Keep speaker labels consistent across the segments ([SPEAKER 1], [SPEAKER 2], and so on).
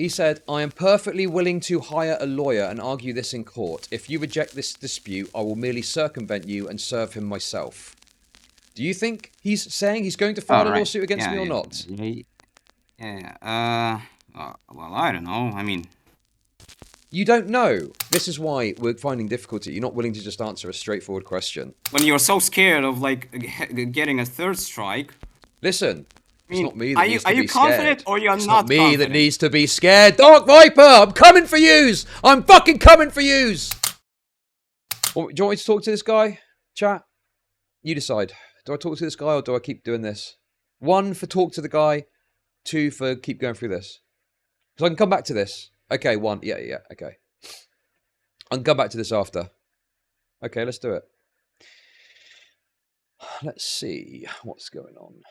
[SPEAKER 1] He said, I am perfectly willing to hire a lawyer and argue this in court. If you reject this dispute, I will merely circumvent you and serve him myself. Do you think he's saying he's going to file a lawsuit against me or not?
[SPEAKER 2] Well, I don't know. I mean...
[SPEAKER 1] You don't know. This is why we're finding difficulty. You're not willing to just answer a straightforward question.
[SPEAKER 2] When you're so scared of, like, getting a third strike...
[SPEAKER 1] Listen... It's not me that needs to be scared.
[SPEAKER 2] Are you confident or you're not confident?
[SPEAKER 1] It's not me that needs to be scared. Dark Viper, I'm coming for yous. I'm fucking coming for yous. Do you want me to talk to this guy? Chat? You decide. Do I talk to this guy or do I keep doing this? 1 for talk to the guy. 2 for keep going through this. Because I can come back to this. Okay, 1. Yeah, okay. I can come back to this after. Okay, let's do it. Let's see what's going on.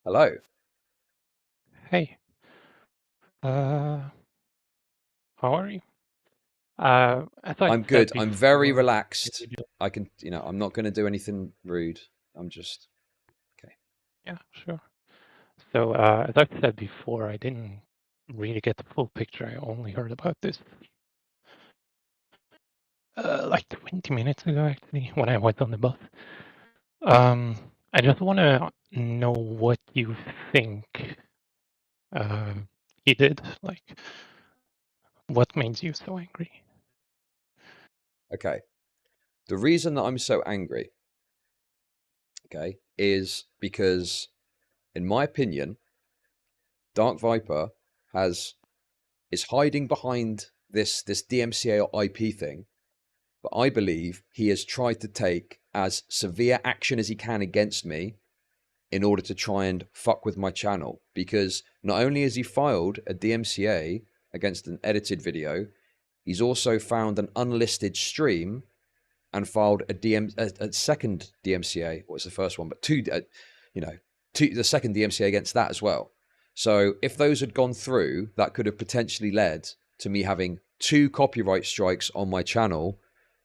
[SPEAKER 1] Hello.
[SPEAKER 3] Hey. How are you? I'm
[SPEAKER 1] good. I'm very relaxed. I can, I'm not going to do anything rude. I'm just, okay.
[SPEAKER 3] Yeah, sure. So, as I've said before, I didn't really get the full picture. I only heard about this like 20 minutes ago, actually, when I was on the bus. I just want to know what you think he did. Like, what made you so angry?
[SPEAKER 1] Okay. The reason that I'm so angry, okay, is because, in my opinion, Dark Viper is hiding behind this DMCA or IP thing, but I believe he has tried to take as severe action as he can against me in order to try and fuck with my channel. Because not only has he filed a DMCA against an edited video, he's also found an unlisted stream and filed a second DMCA. Well, it's the first one, but the second DMCA against that as well. So if those had gone through, that could have potentially led to me having 2 copyright strikes on my channel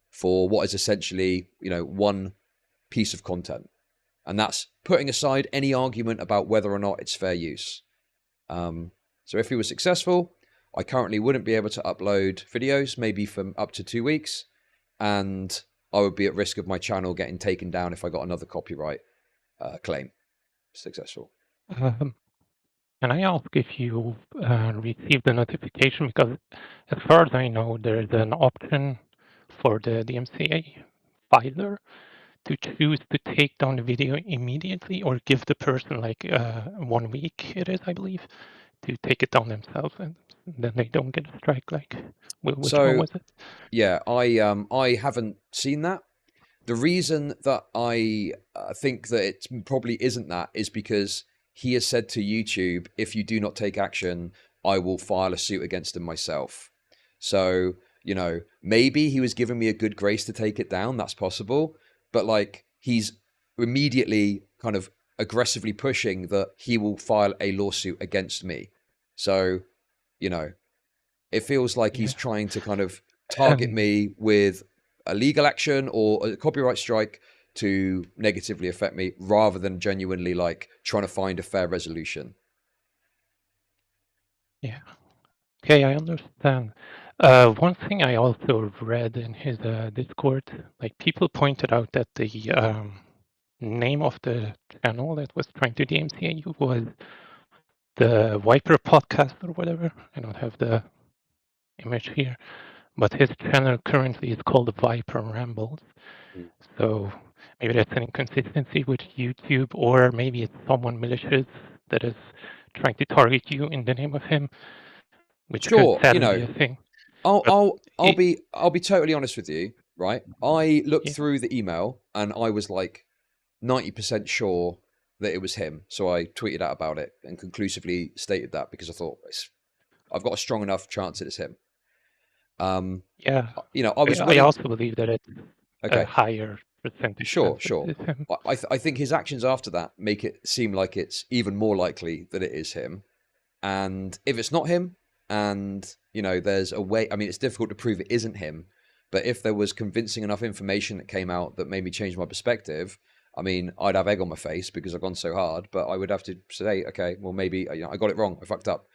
[SPEAKER 1] for what is essentially, 1 piece of content. And that's putting aside any argument about whether or not it's fair use. So if he was successful, I currently wouldn't be able to upload videos, maybe for up to 2 weeks. And I would be at risk of my channel getting taken down if I got another copyright claim successful.
[SPEAKER 3] Can I ask if you received the notification? Because as far as I know, there is an option for the DMCA filer to choose to take down the video immediately or give the person like 1 week, it is, I believe, to take it down themselves, and then they don't get a strike. Like, which one was it?
[SPEAKER 1] Yeah, I haven't seen that. The reason that I think that it probably isn't that is because he has said to YouTube, if you do not take action, I will file a suit against him myself. So, maybe he was giving me a good grace to take it down. That's possible. But like, he's immediately kind of aggressively pushing that he will file a lawsuit against me. So, it feels like he's trying to kind of target me with a legal action or a copyright strike to negatively affect me, rather than genuinely like trying to find a fair resolution.
[SPEAKER 3] Yeah. Okay, I understand. One thing I also read in his Discord, like, people pointed out that the name of the channel that was trying to DMCA you was the Viper podcast or whatever. I don't have the image here, but his channel currently is called Viper Rambles. So maybe that's an inconsistency with YouTube, or maybe it's someone malicious that is trying to target you in the name of him, which could sadly be a thing.
[SPEAKER 1] I'll be totally honest with you, right? I looked through the email and I was like 90% sure that it was him. So I tweeted out about it and conclusively stated that because I thought I've got a strong enough chance that it's him.
[SPEAKER 3] I also believe that it's a higher percentage.
[SPEAKER 1] Sure. I think his actions after that make it seem like it's even more likely that it is him. And if it's not him, and there's a way, I mean, it's difficult to prove it isn't him, but if there was convincing enough information that came out that made me change my perspective, I mean, I'd have egg on my face because I've gone so hard, but I would have to say, okay, well, maybe I got it wrong. I fucked up.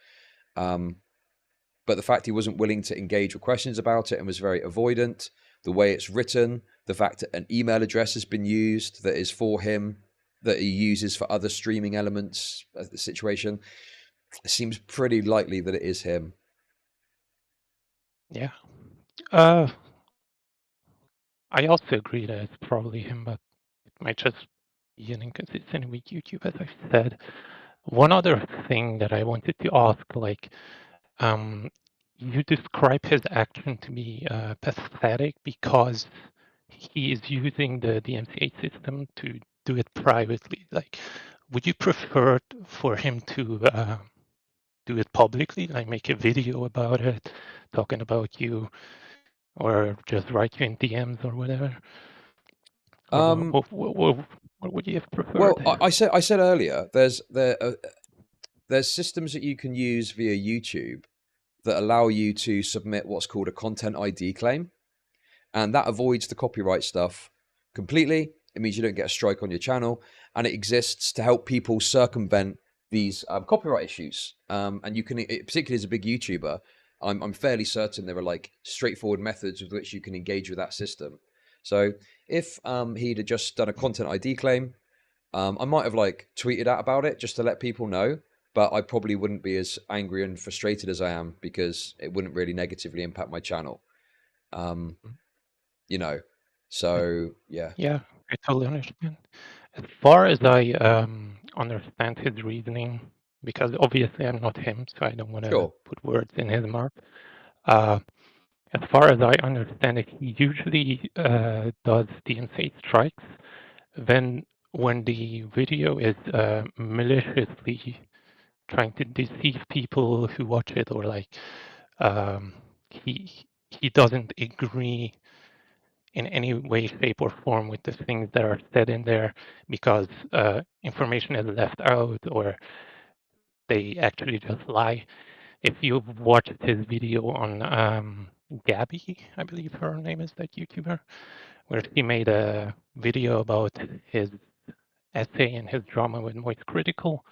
[SPEAKER 1] But the fact he wasn't willing to engage with questions about it and was very avoidant, the way it's written, the fact that an email address has been used that is for him, that he uses for other streaming elements of the situation, it seems pretty likely that it is him.
[SPEAKER 3] Yeah. I also agree that it's probably him, but it might just be an inconsistency with YouTube, as I said. One other thing that I wanted to ask, like, you describe his action to be pathetic because he is using the DMCA system to do it privately. Like, would you prefer for him to do it publicly, like make a video about it, talking about you, or just write you in DMs or whatever? Or what would you have preferred?
[SPEAKER 1] Well, I said earlier, there's systems that you can use via YouTube that allow you to submit what's called a content ID claim, and that avoids the copyright stuff completely. It means you don't get a strike on your channel, and it exists to help people circumvent these copyright issues. And you can, particularly as a big YouTuber, I'm fairly certain there are like straightforward methods with which you can engage with that system. So if he'd have just done a content ID claim, I might have like tweeted out about it just to let people know, but I probably wouldn't be as angry and frustrated as I am because it wouldn't really negatively impact my channel. You know, so yeah.
[SPEAKER 3] Yeah, I totally understand. As far as I understand his reasoning, because obviously I'm not him, so I don't want to
[SPEAKER 1] Sure.
[SPEAKER 3] put words in his mouth. As far as I understand it, he usually does DMCA strikes when the video is maliciously trying to deceive people who watch it, or like he doesn't agree in any way, shape, or form with the things that are said in there because information is left out, or they actually just lie. If you've watched his video on Gabby, I believe her name is, that YouTuber, where he made a video about his essay and his drama with Moist Critical,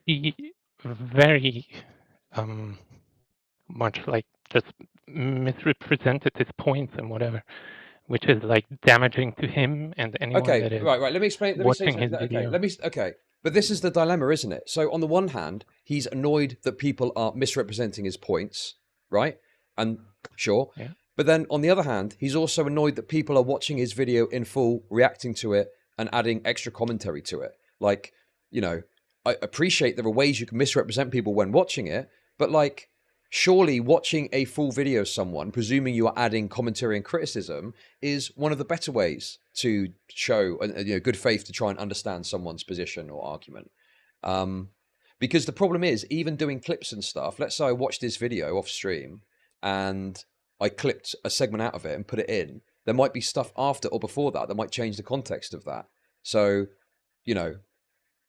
[SPEAKER 3] he very much like just misrepresented his points and whatever, which is like damaging to him and anyone
[SPEAKER 1] Okay,
[SPEAKER 3] that is
[SPEAKER 1] right. Let me explain. Let me say
[SPEAKER 3] watching his
[SPEAKER 1] something. Okay,
[SPEAKER 3] video.
[SPEAKER 1] okay. But this is the dilemma, isn't it? So on the one hand, he's annoyed that people are misrepresenting his points, right? And sure.
[SPEAKER 3] Yeah.
[SPEAKER 1] But then on the other hand, he's also annoyed that people are watching his video in full, reacting to it, and adding extra commentary to it. Like, you know, I appreciate there are ways you can misrepresent people when watching it, but like, surely watching a full video of someone, presuming you are adding commentary and criticism, is one of the better ways to show good faith to try and understand someone's position or argument. Because the problem is, even doing clips and stuff, let's say I watched this video off stream and I clipped a segment out of it and put it in, there might be stuff after or before that that might change the context of that. So, you know,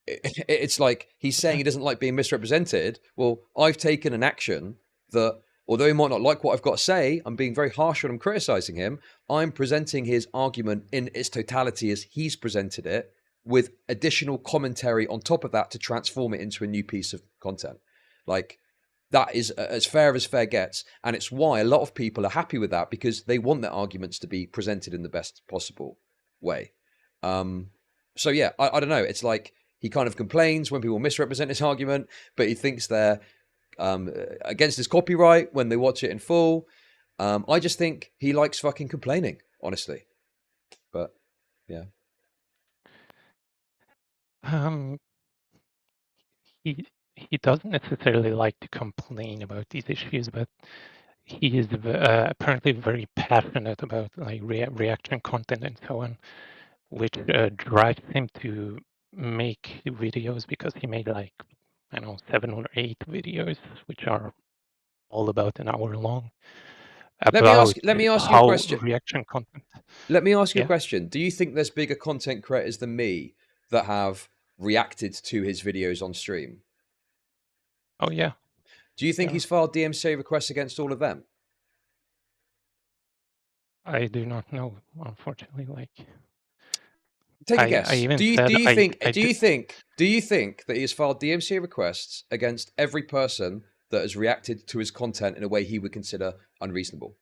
[SPEAKER 1] it's like he's saying he doesn't like being misrepresented. Well, I've taken an action that, although he might not like what I've got to say, I'm being very harsh when I'm criticizing him. I'm presenting his argument in its totality as he's presented it, with additional commentary on top of that to transform it into a new piece of content. Like, that is as fair gets. And it's why a lot of people are happy with that, because they want their arguments to be presented in the best possible way. So yeah, I don't know. It's like he kind of complains when people misrepresent his argument, but he thinks they're against his copyright when they watch it in full. I just think he likes fucking complaining, honestly. But yeah.
[SPEAKER 3] He doesn't necessarily like to complain about these issues, but he is apparently very passionate about like reaction content and so on, which drives him to make videos, because he made like, I don't know, 7 or 8 videos, which are all about an hour long,
[SPEAKER 1] Let me
[SPEAKER 3] about
[SPEAKER 1] ask you a
[SPEAKER 3] how
[SPEAKER 1] question.
[SPEAKER 3] reaction content.
[SPEAKER 1] Let me ask you a
[SPEAKER 3] Yeah.
[SPEAKER 1] question. Do you think there's bigger content creators than me that have reacted to his videos on stream?
[SPEAKER 3] Oh yeah.
[SPEAKER 1] Do you think
[SPEAKER 3] Yeah.
[SPEAKER 1] he's filed DMCA requests against all of them?
[SPEAKER 3] I do not know, unfortunately. Like,
[SPEAKER 1] Take a
[SPEAKER 3] I
[SPEAKER 1] guess.
[SPEAKER 3] even
[SPEAKER 1] Do you
[SPEAKER 3] said
[SPEAKER 1] do you
[SPEAKER 3] I
[SPEAKER 1] think
[SPEAKER 3] I
[SPEAKER 1] do
[SPEAKER 3] did.
[SPEAKER 1] you think do you think that he has filed DMCA requests against every person that has reacted to his content in a way he would consider unreasonable?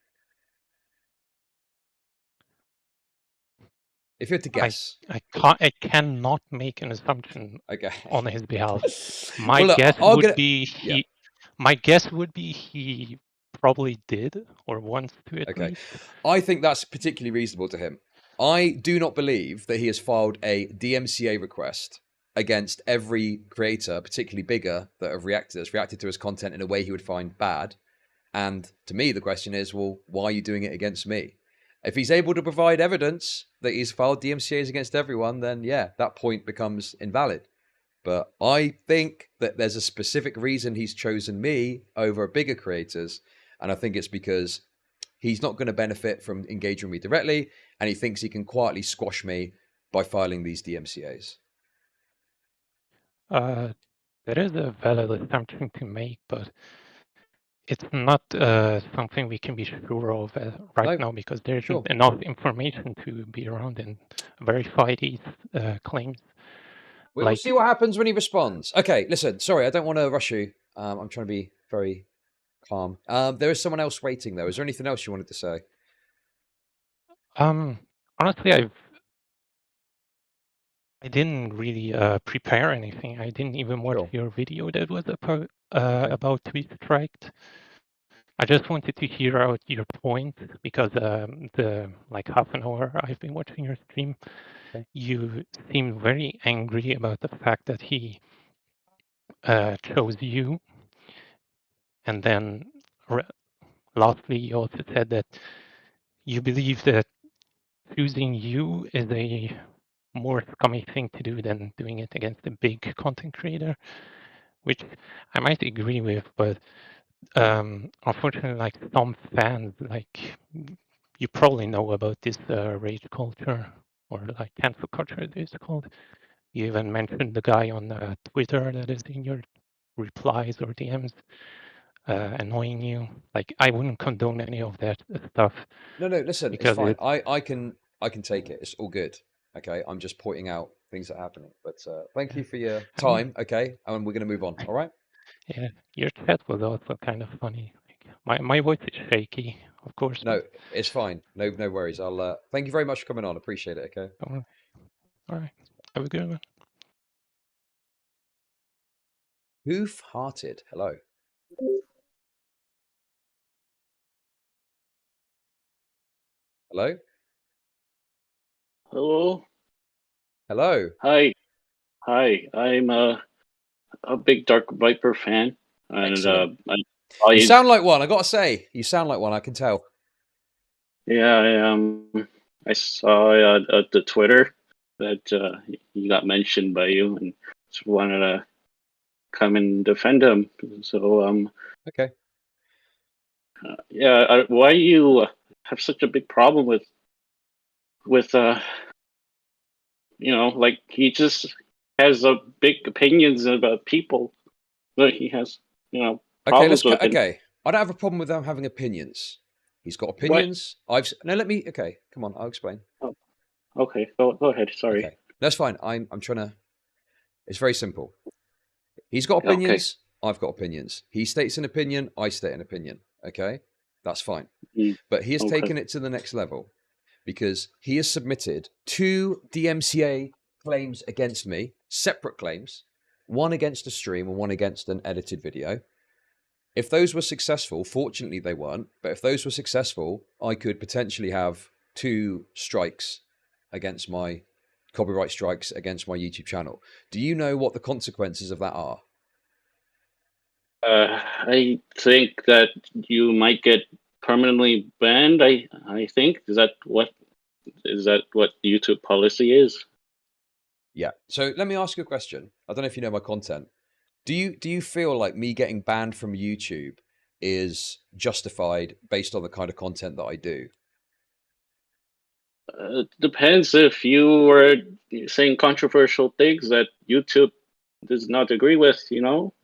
[SPEAKER 1] If you had to guess.
[SPEAKER 3] I cannot make an assumption
[SPEAKER 1] Okay.
[SPEAKER 3] on his behalf.
[SPEAKER 1] Well, look, I'll get it. Yeah.
[SPEAKER 3] My guess would be he probably did, or wants to at
[SPEAKER 1] Okay.
[SPEAKER 3] least.
[SPEAKER 1] I think that's particularly reasonable to him. I do not believe that he has filed a DMCA request against every creator, particularly bigger, that's reacted to his content in a way he would find bad. And to me, the question is, well, why are you doing it against me? If he's able to provide evidence that he's filed DMCAs against everyone, then yeah, that point becomes invalid. But I think that there's a specific reason he's chosen me over bigger creators. And I think it's because he's not going to benefit from engaging with me directly, and he thinks he can quietly squash me by filing these DMCAs.
[SPEAKER 3] That is a valid assumption to make, but it's not something we can be sure of right
[SPEAKER 1] No,
[SPEAKER 3] now because there
[SPEAKER 1] sure.
[SPEAKER 3] isn't enough information to be around and verify these claims.
[SPEAKER 1] We'll see what happens when he responds. Okay, listen, sorry, I don't want to rush you. I'm trying to be very calm. There is someone else waiting, though. Is there anything else you wanted to say?
[SPEAKER 3] Honestly, I didn't really prepare anything. I didn't even watch your video that was about Tweet Striked. I just wanted to hear out your point because the like half an hour I've been watching your stream, you seem very angry about the fact that he chose you, and then lastly, you also said that you believe that choosing you is a more scummy thing to do than doing it against a big content creator, which I might agree with, but unfortunately, like some fans, like you probably know about this rage culture or like cancel culture, it is called. You even mentioned the guy on Twitter that is in your replies or DMs annoying you. Like I wouldn't condone any of that stuff.
[SPEAKER 1] No, listen, it's fine. I can take it. It's all good. Okay, I'm just pointing out things that are happening. But thank you for your time. Okay, and we're going to move on. All right.
[SPEAKER 3] Yeah, your chat was also kind of funny. Like, my voice is shaky, of course.
[SPEAKER 1] No, it's fine. No worries. I'll thank you very much for coming on. Appreciate it. Okay.
[SPEAKER 3] All right. Have a good one.
[SPEAKER 1] Hoof-hearted. Hello. Hello.
[SPEAKER 4] Hello.
[SPEAKER 1] Hello.
[SPEAKER 4] Hi. I'm a big Dark Viper fan, and
[SPEAKER 1] you sound like one. I gotta say, you sound like one. I can tell.
[SPEAKER 4] Yeah, I saw the Twitter that he got mentioned by you, and just wanted to come and defend him. So
[SPEAKER 1] okay.
[SPEAKER 4] Yeah, why you have such a big problem with like he just has big opinions about people that he has problems with.
[SPEAKER 1] Okay. I don't have a problem with them having opinions. He's got opinions.
[SPEAKER 4] What?
[SPEAKER 1] Okay, come on, I'll explain.
[SPEAKER 4] Oh, okay, go ahead. Sorry.
[SPEAKER 1] Okay, that's fine. I'm trying to. It's very simple. He's got opinions. Okay. I've got opinions. He states an opinion. I state an opinion. Okay, that's fine. But he has taken it to the next level because he has submitted 2 DMCA claims against me, separate claims, one against a stream and one against an edited video. If those were successful, fortunately they weren't, but if those were successful, I could potentially have 2 strikes against my copyright strikes against my YouTube channel. Do you know what the consequences of that are?
[SPEAKER 4] I think that you might get permanently banned. I think is that what YouTube policy is?
[SPEAKER 1] Yeah. So let me ask you a question. I don't know if you know my content. Do you feel like me getting banned from YouTube is justified based on the kind of content that I do?
[SPEAKER 4] Depends if you were saying controversial things that YouTube does not agree with,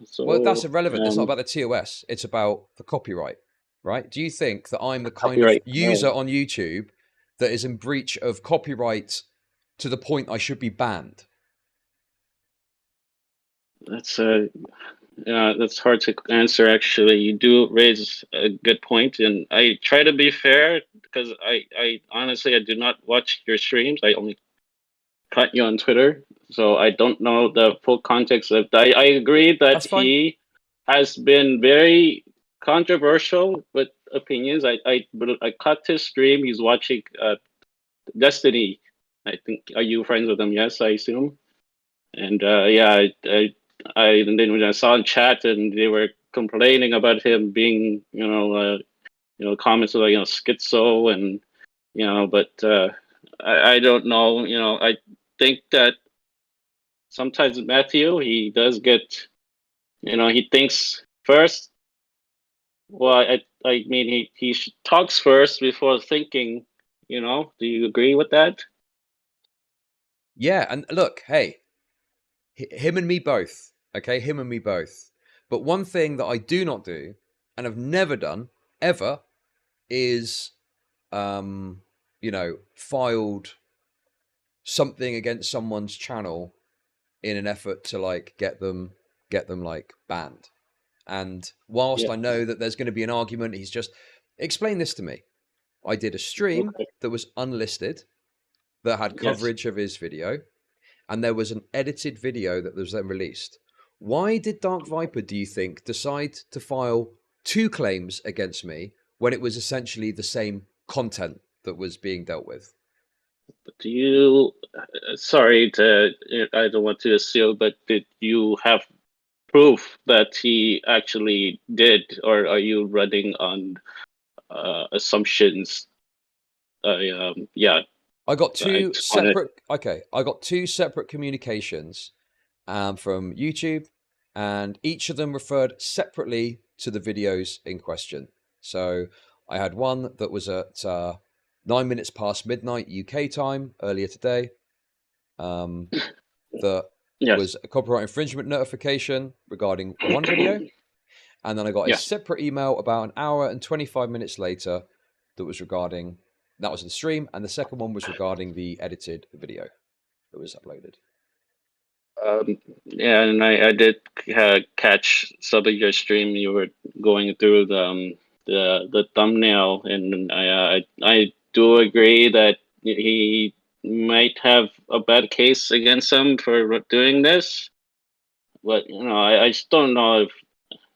[SPEAKER 4] So,
[SPEAKER 1] well, that's irrelevant. It's not about the TOS. It's about the copyright. right? Do you think that I'm the kind of
[SPEAKER 4] Copyright.
[SPEAKER 1] user
[SPEAKER 4] No.
[SPEAKER 1] on YouTube that is in breach of copyright to the point I should be banned?
[SPEAKER 4] That's that's hard to answer. Actually, you do raise a good point, and I try to be fair because I honestly I do not watch your streams. I only cut you on Twitter, so I don't know the full context of that. I agree that
[SPEAKER 1] That's fine.
[SPEAKER 4] he has been very controversial with opinions. I caught his stream. He's watching Destiny. I think, are you friends with him? Yes, I assume. And yeah, and then when I saw in chat and they were complaining about him being, comments like, schizo and, but I don't know, I think that sometimes Matthew, he does get, he thinks first. Well, I mean, he talks first before thinking, do you agree with that?
[SPEAKER 1] Yeah, and look, hey, him and me both. Okay, him and me both. But one thing that I do not do, and have never done ever, is, filed something against someone's channel in an effort to like get them like banned. And whilst
[SPEAKER 4] Yeah.
[SPEAKER 1] I know that there's going to be an argument, he's just explain this to me. I did a stream
[SPEAKER 4] Okay.
[SPEAKER 1] that was unlisted that had
[SPEAKER 4] Yes.
[SPEAKER 1] coverage of his video, and there was an edited video that was then released. Why did Dark Viper, do you think, decide to file 2 claims against me when it was essentially the same content that was being dealt with?
[SPEAKER 4] Do you, sorry to, I don't want to assume, but did you have proof that he actually did, or are you running on assumptions? Yeah,
[SPEAKER 1] I got
[SPEAKER 4] I
[SPEAKER 1] two
[SPEAKER 4] just wanted.
[SPEAKER 1] separate. Okay, I got 2 separate communications from YouTube, and each of them referred separately to the videos in question. So I had one that was at 9 minutes past midnight UK time earlier today. That
[SPEAKER 4] Yes.
[SPEAKER 1] was a copyright infringement notification regarding one video, and then I got a
[SPEAKER 4] Yes.
[SPEAKER 1] separate email about an hour and 25 minutes later that was regarding, that was the stream, and the second one was regarding the edited video that was uploaded.
[SPEAKER 4] Yeah, and I did catch some of your stream. You were going through the thumbnail, and I do agree that he might have a bad case against him for doing this. But I just don't know if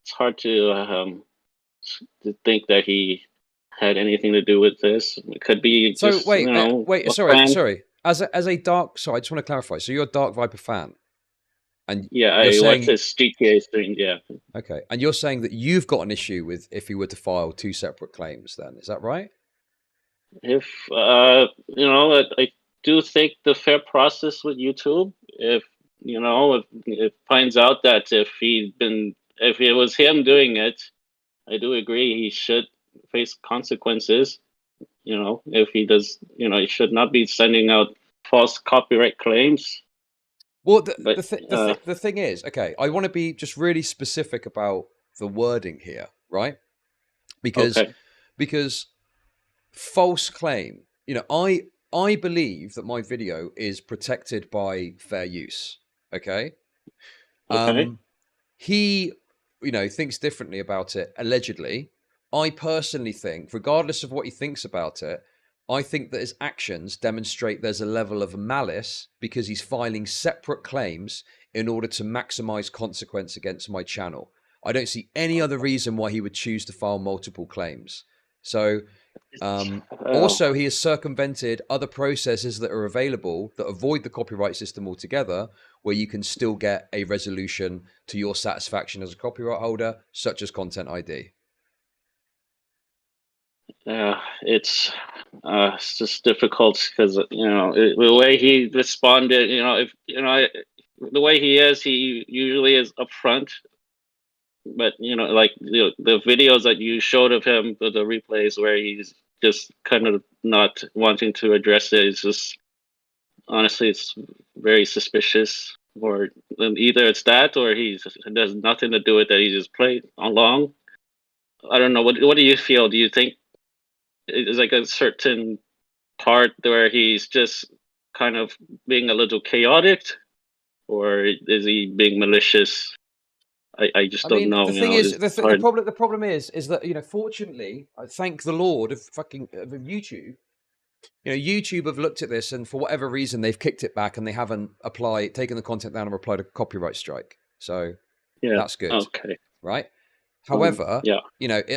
[SPEAKER 4] it's hard to think that he had anything to do with this. It could be
[SPEAKER 1] So
[SPEAKER 4] just
[SPEAKER 1] wait,
[SPEAKER 4] a
[SPEAKER 1] sorry,
[SPEAKER 4] friend.
[SPEAKER 1] sorry. As a Dark, sorry, I just want to clarify. So you're a Dark Viper fan, and
[SPEAKER 4] Yeah,
[SPEAKER 1] you're
[SPEAKER 4] I watched
[SPEAKER 1] saying,
[SPEAKER 4] his GTA stream. Yeah.
[SPEAKER 1] okay, and you're saying that you've got an issue with if he were to file 2 separate claims. Then is that right?
[SPEAKER 4] If I do think the fair process with YouTube, if if it finds out that if it was him doing it, I do agree he should face consequences. If he does, he should not be sending out false copyright claims.
[SPEAKER 1] Well,
[SPEAKER 4] But
[SPEAKER 1] the thing is, okay, I want to be just really specific about the wording here, right? Because
[SPEAKER 4] okay,
[SPEAKER 1] false claim, I believe that my video is protected by fair use. Okay.
[SPEAKER 4] okay,
[SPEAKER 1] He, thinks differently about it, allegedly. I personally think, regardless of what he thinks about it, I think that his actions demonstrate there's a level of malice because he's filing separate claims in order to maximize consequence against my channel. I don't see any other reason why he would choose to file multiple claims. So, also, he has circumvented other processes that are available that avoid the copyright system altogether, where you can still get a resolution to your satisfaction as a copyright holder, such as Content ID.
[SPEAKER 4] It's just difficult because the way he responded. If the way he is, he usually is upfront. But like the videos that you showed of him, the replays where he's just kind of not wanting to address it, it's just honestly, it's very suspicious. Or either it's that, or it has nothing to do with that. He just played along. I don't know. What do you feel? Do you think it's like a certain part where he's just kind of being a little chaotic, or is he being malicious? I just don't know.
[SPEAKER 1] The
[SPEAKER 4] You
[SPEAKER 1] thing
[SPEAKER 4] know,
[SPEAKER 1] is,
[SPEAKER 4] it's
[SPEAKER 1] the
[SPEAKER 4] hard.
[SPEAKER 1] problem is that fortunately, I thank the Lord of YouTube. YouTube have looked at this, and for whatever reason, they've kicked it back, and they haven't taken the content down and applied a copyright strike. So
[SPEAKER 4] Yeah.
[SPEAKER 1] that's good.
[SPEAKER 4] Okay.
[SPEAKER 1] Right. However,
[SPEAKER 4] yeah.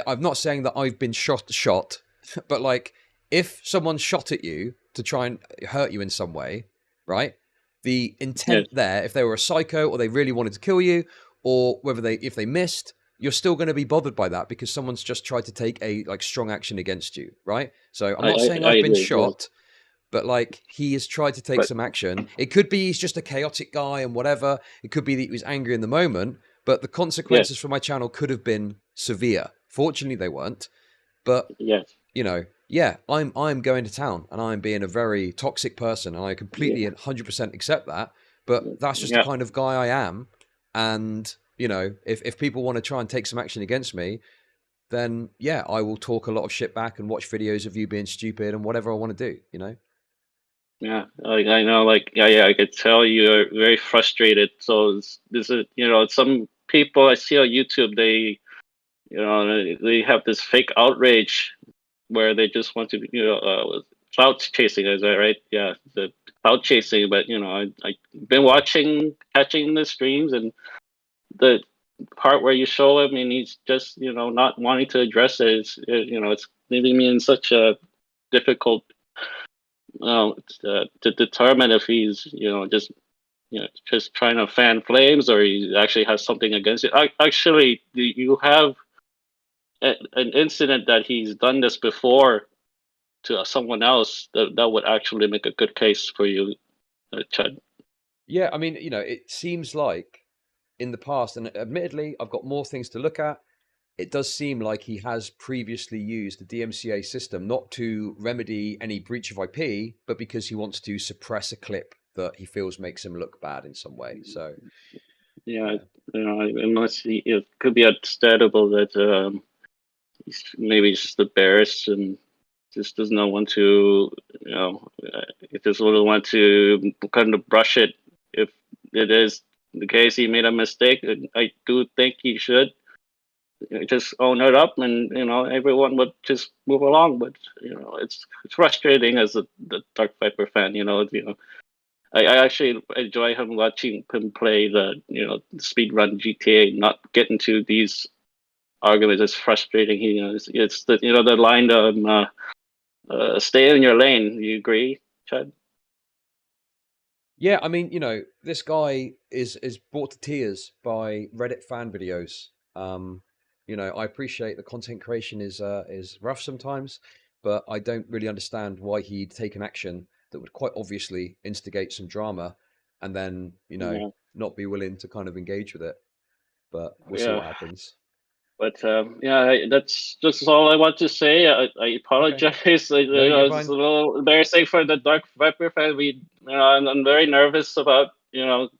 [SPEAKER 1] I'm not saying that I've been shot, but like, if someone shot at you to try and hurt you in some way, right? The intent there, if they were a psycho or they really wanted to kill you, or if they missed, you're still going to be bothered by that because someone's just tried to take a strong action against you, right? So I'm not saying I've been shot, but like, he has tried to take some action. It could be he's just a chaotic guy and whatever. It could be that he was angry in the moment, but the consequences for my channel could have been severe. Fortunately, they weren't. But I'm going to town and I'm being a very toxic person, and I completely 100% accept that. But that's just the kind of guy I am. And if people want to try and take some action against me, then I will talk a lot of shit back and watch videos of you being stupid and whatever I want to do.
[SPEAKER 4] Yeah, like I know, like I could tell you're very frustrated. So this is, some people I see on YouTube, they have this fake outrage where they just want to, cloud chasing. Is that right? Yeah, the cloud chasing. But I've been catching the streams, and the part where you show him and he's just not wanting to address it is, it's leaving me in such a difficult to determine if he's just trying to fan flames or he actually has something against it. Actually, you have an incident that he's done this before to someone else that would actually make a good case for you, Chud.
[SPEAKER 1] Yeah, it seems like in the past, and admittedly, I've got more things to look at. It does seem like he has previously used the DMCA system not to remedy any breach of IP, but because he wants to suppress a clip that he feels makes him look bad in some way. So,
[SPEAKER 4] unless it could be understandable that he's maybe just embarrassed and just does not want to, he just doesn't want to kind of brush it. If it is the case he made a mistake, I do think he should just own it up, and everyone would just move along. But it's frustrating as the Dark Viper fan. I actually enjoy watching him play the speed run GTA, not get into these arguments. It's frustrating. It's the the line of stay in your lane. You agree, Chad?
[SPEAKER 1] Yeah, this guy is brought to tears by Reddit fan videos. I appreciate the content creation is rough sometimes, but I don't really understand why he'd take an action that would quite obviously instigate some drama, and then not be willing to kind of engage with it. But we'll see what happens.
[SPEAKER 4] But that's just all I want to say. I apologize.
[SPEAKER 1] Okay. No,
[SPEAKER 4] it's a little embarrassing for the Dark Viper fan. I'm very nervous about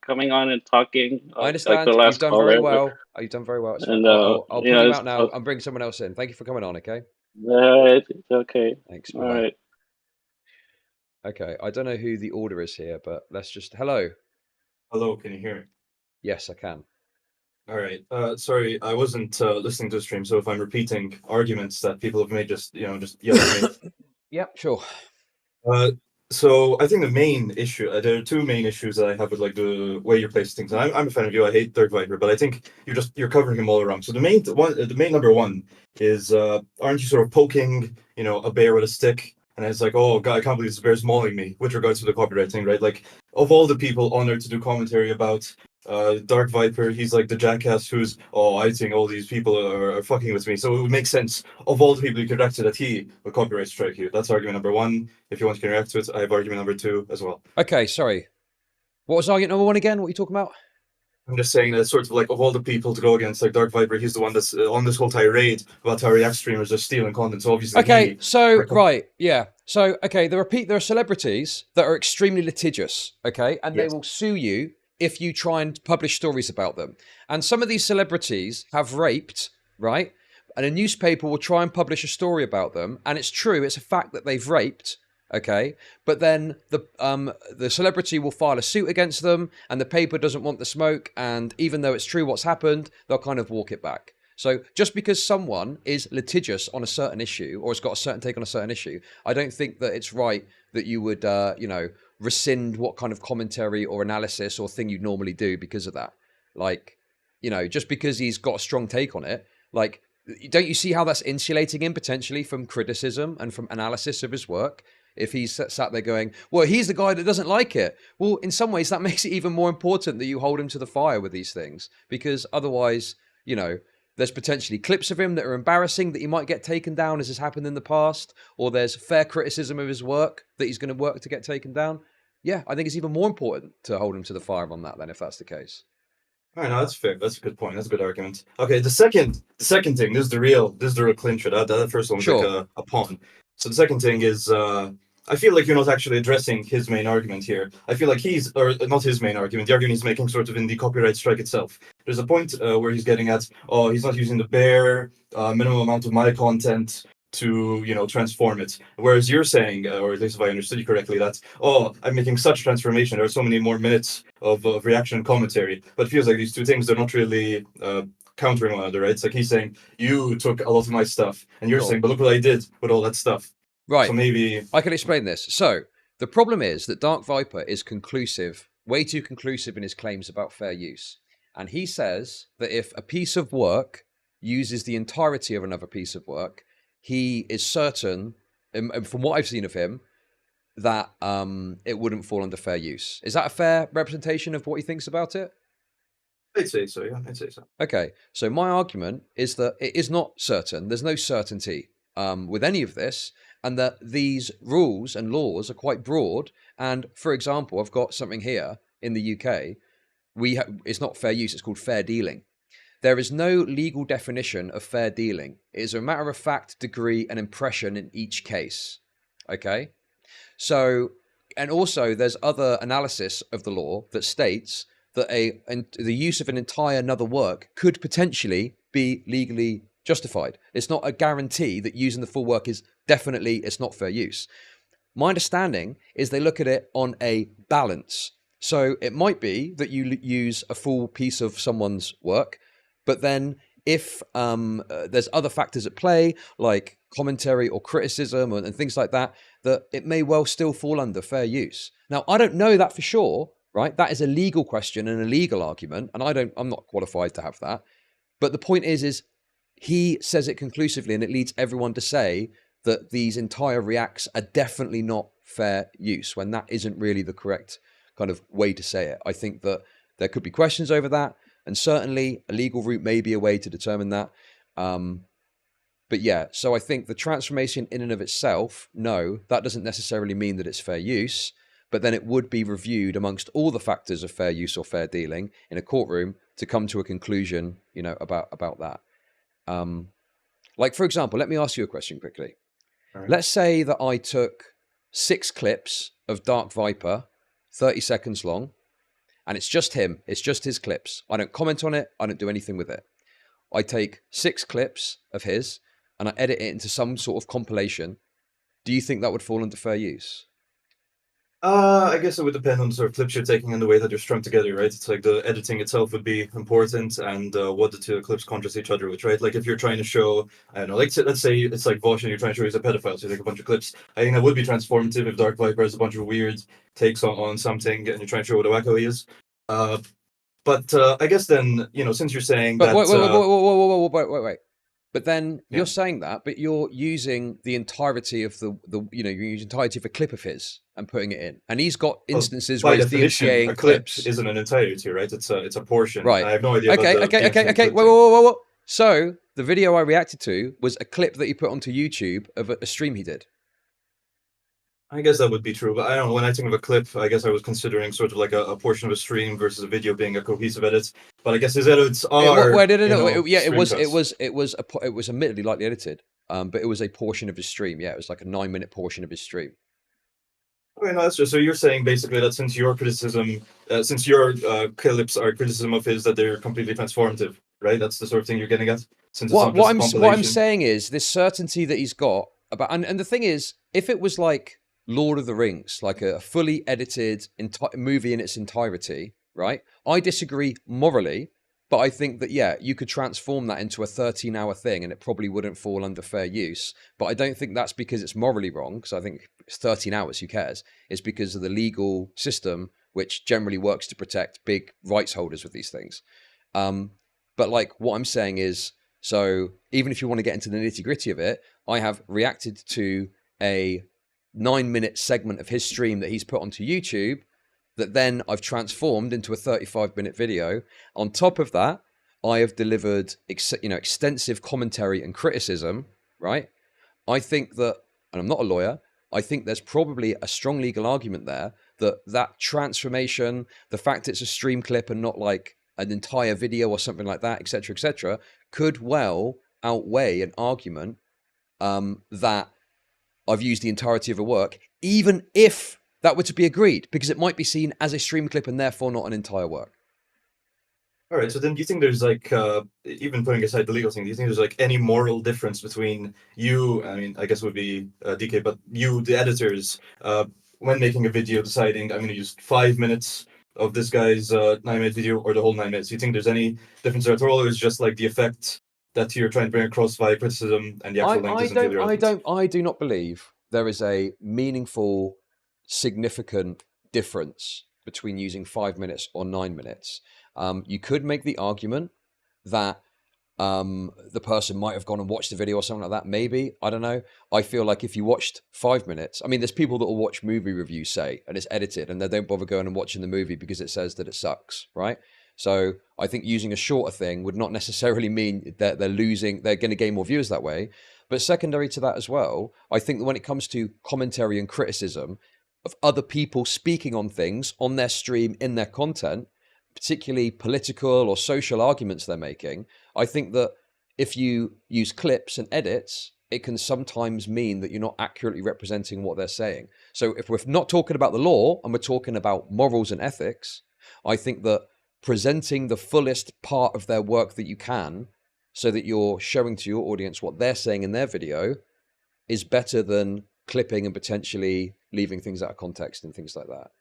[SPEAKER 4] coming on and talking.
[SPEAKER 1] I understand.
[SPEAKER 4] Like the last
[SPEAKER 1] You've done very well. You've done very well. It's fine. I'll pull you out now and bring someone else in. Thank you for coming on. Okay.
[SPEAKER 4] All right. Okay.
[SPEAKER 1] Thanks.
[SPEAKER 4] All right.
[SPEAKER 1] Okay. I don't know who the order is here, but let's just hello.
[SPEAKER 5] Hello. Can you hear me?
[SPEAKER 1] Yes, I can.
[SPEAKER 5] All right. Sorry, I wasn't listening to the stream, so if I'm repeating arguments that people have made, just yell at me.
[SPEAKER 1] Yeah, sure.
[SPEAKER 5] So I think the main issue, there are two main issues that I have with like the way you place things. And I'm a fan of you. I hate Dark Viper, but I think you're covering him all wrong. So the main number one is aren't you sort of poking a bear with a stick? And it's like, oh god, I can't believe this bear's mauling me. With regards to the copyright thing, right? Like, of all the people on there to do commentary about Dark Viper, he's like the jackass who's, oh, I think all these people are fucking with me. So it would make sense of all the people you could react to that he would copyright strike you. That's argument number one. If you want to react to it, I have argument number two as well.
[SPEAKER 1] Okay, sorry. What was argument number one again? What are you talking about?
[SPEAKER 5] I'm just saying that sort of like of all the people to go against, like Dark Viper, he's the one that's on this whole tirade about how React streamers are stealing content. So obviously,
[SPEAKER 1] okay. So there are celebrities that are extremely litigious, okay, and they will sue you if you try and publish stories about them. And some of these celebrities have raped, right, and a newspaper will try and publish a story about them, and it's true, it's a fact that they've raped, okay, but then the celebrity will file a suit against them, and the paper doesn't want the smoke, and even though it's true what's happened, they'll kind of walk it back. So just because someone is litigious on a certain issue, or has got a certain take on a certain issue, I don't think that it's right that you would, rescind what kind of commentary or analysis or thing you'd normally do because of that. Like, just because he's got a strong take on it, like, don't you see how that's insulating him potentially from criticism and from analysis of his work? If he's sat there going, well, he's the guy that doesn't like it. Well, in some ways, that makes it even more important that you hold him to the fire with these things, because otherwise, there's potentially clips of him that are embarrassing that he might get taken down, as has happened in the past, or there's fair criticism of his work that he's going to work to get taken down. Yeah, I think it's even more important to hold him to the fire on that then, if that's the case.
[SPEAKER 5] All right, no, that's fair. That's a good point. That's a good argument. Okay, the second thing. This is the real clincher. That first one was
[SPEAKER 1] Sure.
[SPEAKER 5] like a pawn. So the second thing is, I feel like you're not actually addressing his main argument here. I feel like or not his main argument. The argument he's making sort of in the copyright strike itself. There's a point where he's getting at, he's not using the bare minimum amount of my content to transform it, whereas you're saying, or at least if I understood you correctly, that I'm making such transformation, there are so many more minutes of reaction and commentary, but it feels like these two things are not really countering one another, right? It's like he's saying you took a lot of my stuff, and you're
[SPEAKER 1] Sure.
[SPEAKER 5] saying, but look what I did with all that stuff.
[SPEAKER 1] Right.
[SPEAKER 5] So maybe
[SPEAKER 1] I can explain this. So the problem is that Dark Viper is way too conclusive in his claims about fair use. And he says that if a piece of work uses the entirety of another piece of work, he is certain, and from what I've seen of him, that it wouldn't fall under fair use. Is that a fair representation of what he thinks about it?
[SPEAKER 5] I'd say so, yeah, I'd say so.
[SPEAKER 1] Okay, so my argument is that it is not certain. There's no certainty with any of this, and that these rules and laws are quite broad. And for example, I've got something here in the UK. It's not fair use, it's called fair dealing. There is no legal definition of fair dealing. It is a matter of fact, degree, and impression in each case. Okay? So, and also there's other analysis of the law that states that the use of an entire another work could potentially be legally justified. It's not a guarantee that using the full work it's not fair use. My understanding is they look at it on a balance. So it might be that you use a full piece of someone's work, but then if there's other factors at play, like commentary or criticism and things like that, that it may well still fall under fair use. Now, I don't know that for sure, right? That is a legal question and a legal argument, and I'm not qualified to have that. But the point is he says it conclusively, and it leads everyone to say that these entire reacts are definitely not fair use, when that isn't really the correct kind of way to say it. I think that there could be questions over that, and certainly a legal route may be a way to determine that. But yeah, so I think the transformation in and of itself, no, that doesn't necessarily mean that it's fair use, but then it would be reviewed amongst all the factors of fair use or fair dealing in a courtroom to come to a conclusion, about that. Like, for example, let me ask you a question quickly.
[SPEAKER 5] All right.
[SPEAKER 1] Let's say that I took 6 clips of Dark Viper, 30 seconds long, and it's just him. It's just his clips. I don't comment on it. I don't do anything with it. I take 6 clips of his and I edit it into some sort of compilation. Do you think that would fall under fair use?
[SPEAKER 5] I guess it would depend on the sort of clips you're taking and the way that they're strung together, right? It's like the editing itself would be important, and what the two clips contrast each other with, right? Like if you're trying to show, I don't know, let's say it's like Vosh and you're trying to show he's a pedophile, so you take a bunch of clips. I think that would be transformative if Dark Viper has a bunch of weird takes on something and you're trying to show what a wacko he is. But I guess then, since you're saying
[SPEAKER 1] but
[SPEAKER 5] that...
[SPEAKER 1] wait. But then
[SPEAKER 5] Yeah.
[SPEAKER 1] you're saying that, but you're using the entirety of you're using the entirety of a clip of his and putting it in. And he's got instances
[SPEAKER 5] by
[SPEAKER 1] where he's
[SPEAKER 5] definition,
[SPEAKER 1] DMCAing
[SPEAKER 5] a clip
[SPEAKER 1] clips.
[SPEAKER 5] isn't an entirety, right? It's a portion.
[SPEAKER 1] Right.
[SPEAKER 5] I have no idea.
[SPEAKER 1] Okay.
[SPEAKER 5] about the DMCA clip thing.
[SPEAKER 1] Whoa. So the video I reacted to was a clip that he put onto YouTube of a stream he did.
[SPEAKER 5] I guess that would be true, but I don't know. When I think of a clip, I guess I was considering sort of like a portion of a stream versus a video being a cohesive edit. But I guess his edits are.
[SPEAKER 1] It was admittedly lightly edited, but it was a portion of his stream. Yeah, it was like a 9-minute portion of his stream.
[SPEAKER 5] Okay, no, that's just so you're saying basically that since your criticism, since your clips are criticism of his, that they're completely transformative, right? That's the sort of thing you're getting at. since it's not
[SPEAKER 1] What
[SPEAKER 5] just
[SPEAKER 1] I'm
[SPEAKER 5] compilation.
[SPEAKER 1] saying is this certainty that he's got about, and the thing is, if it was like Lord of the Rings, like a fully edited movie in its entirety, right? I disagree morally, but I think that, yeah, you could transform that into a 13-hour thing and it probably wouldn't fall under fair use. But I don't think that's because it's morally wrong, because I think it's 13 hours, who cares? It's because of the legal system, which generally works to protect big rights holders with these things. But like what I'm saying is, so even if you want to get into the nitty gritty of it, I have reacted to a 9-minute segment of his stream that he's put onto YouTube that then I've transformed into a 35-minute video. On top of that, I have delivered extensive commentary and criticism, right? I think that, and I'm not a lawyer, I think there's probably a strong legal argument there that transformation, the fact it's a stream clip and not like an entire video or something like that, etc., could well outweigh an argument that I've used the entirety of a work, even if that were to be agreed, because it might be seen as a stream clip and therefore not an entire work.
[SPEAKER 5] All right, so then do you think there's like, even putting aside the legal thing, do you think there's like any moral difference between you, I mean, I guess it would be DK, but you, the editors, when making a video, deciding I'm going to use 5 minutes of this guy's 9-minute video or the whole 9 minutes? Do you think there's any difference there at all, or is just like the effect that you're trying to bring across via criticism and the actual length isn't really relevant?
[SPEAKER 1] I do not believe there is a meaningful, significant difference between using 5 minutes or 9 minutes. You could make the argument that the person might have gone and watched the video or something like that. Maybe, I don't know. I feel like if you watched 5 minutes, I mean, there's people that will watch movie reviews, say, and it's edited, and they don't bother going and watching the movie because it says that it sucks, right? So I think using a shorter thing would not necessarily mean that they're going to gain more viewers that way. But secondary to that as well, I think that when it comes to commentary and criticism of other people speaking on things on their stream, in their content, particularly political or social arguments they're making, I think that if you use clips and edits, it can sometimes mean that you're not accurately representing what they're saying. So if we're not talking about the law and we're talking about morals and ethics, I think that presenting the fullest part of their work that you can, so that you're showing to your audience what they're saying in their video, is better than clipping and potentially leaving things out of context and things like that.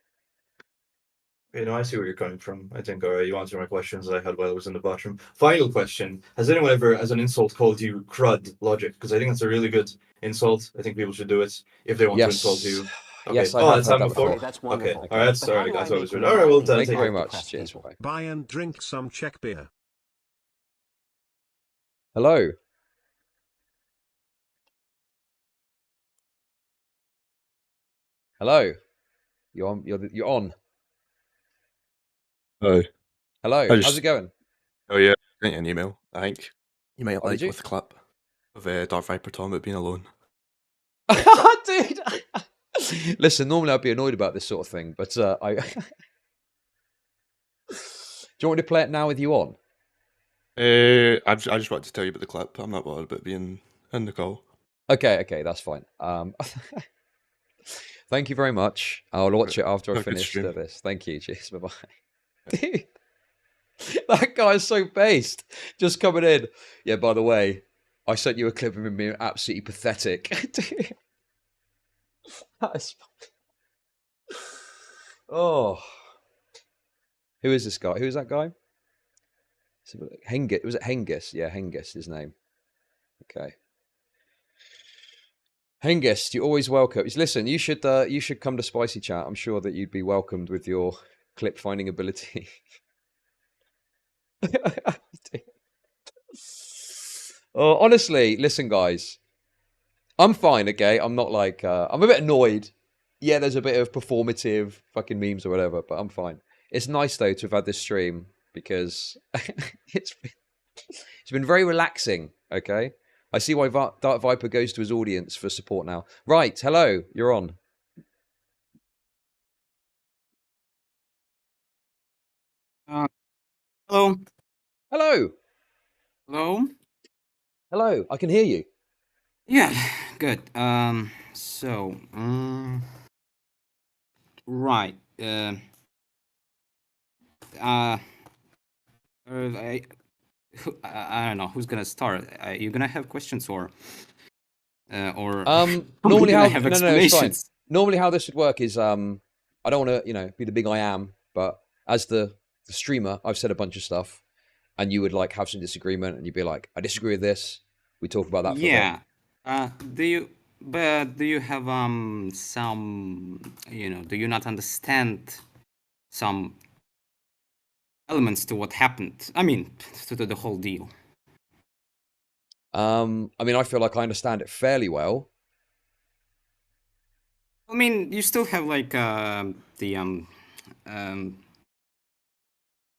[SPEAKER 5] You know, I see where you're coming from. I think you answered my questions I had while I was in the bathroom. Final question. Has anyone ever, as an insult, called you crud logic? Because I think that's a really good insult. I think people should do it if they want to insult you. Okay.
[SPEAKER 1] Yes, I have heard that before.
[SPEAKER 6] Okay, that's wonderful.
[SPEAKER 5] Okay, all right, sorry, I thought it was rude. All right, well,
[SPEAKER 1] Thank you
[SPEAKER 5] take
[SPEAKER 1] very
[SPEAKER 5] it.
[SPEAKER 1] much. Cheers. Bye.
[SPEAKER 6] Buy and drink some Czech beer.
[SPEAKER 1] Hello. Hello. You're on. You're on.
[SPEAKER 7] Oh.
[SPEAKER 1] Hello. How's it going?
[SPEAKER 7] Oh yeah, I sent you an email. I think you might
[SPEAKER 1] Oh,
[SPEAKER 7] like
[SPEAKER 1] did you?
[SPEAKER 7] with the clip of Dark Viper talking about being alone.
[SPEAKER 1] Dude. Listen, normally I'd be annoyed about this sort of thing, but I. Do you want me to play it now with you on?
[SPEAKER 7] I just wanted to tell you about the clip. I'm not bothered about being in the call.
[SPEAKER 1] Okay, that's fine. Thank you very much. I'll watch it after I
[SPEAKER 7] Have a good
[SPEAKER 1] finish
[SPEAKER 7] stream.
[SPEAKER 1] this. Thank you. Cheers. Bye bye. Dude, that guy's so based. Just coming in. Yeah. By the way, I sent you a clip of him being absolutely pathetic. Dude. That is. Oh. Who is this guy? Who is that guy? Hengist. Was it Hengist? Yeah, Hengist, his name. Okay. Hengist, you're always welcome. Listen, you should come to Spicy Chat. I'm sure that you'd be welcomed with your clip finding ability. Oh, honestly, listen, guys. I'm fine, okay? I'm not like I'm a bit annoyed. Yeah, there's a bit of performative fucking memes or whatever, but I'm fine. It's nice though to have had this stream because it's been very relaxing, okay? I see why Dark Viper goes to his audience for support now. Right, hello, you're on.
[SPEAKER 2] Hello.
[SPEAKER 1] Hello.
[SPEAKER 2] Hello.
[SPEAKER 1] Hello, I can hear you.
[SPEAKER 2] Yeah, good. Right. I don't know who's gonna start. Are you gonna have questions or are we
[SPEAKER 1] Normally
[SPEAKER 2] gonna
[SPEAKER 1] how
[SPEAKER 2] have
[SPEAKER 1] no, it's fine.
[SPEAKER 2] explanations?
[SPEAKER 1] Normally how this would work is I don't want to be the big I am, but as the streamer, I've said a bunch of stuff, and you would like have some disagreement, and you'd be like, I disagree with this. We talk about that for a bit.
[SPEAKER 2] Yeah. Do you have some do you not understand some elements to what happened? I mean, to the whole deal.
[SPEAKER 1] I mean, I feel like I understand it fairly well.
[SPEAKER 2] I mean, you still have like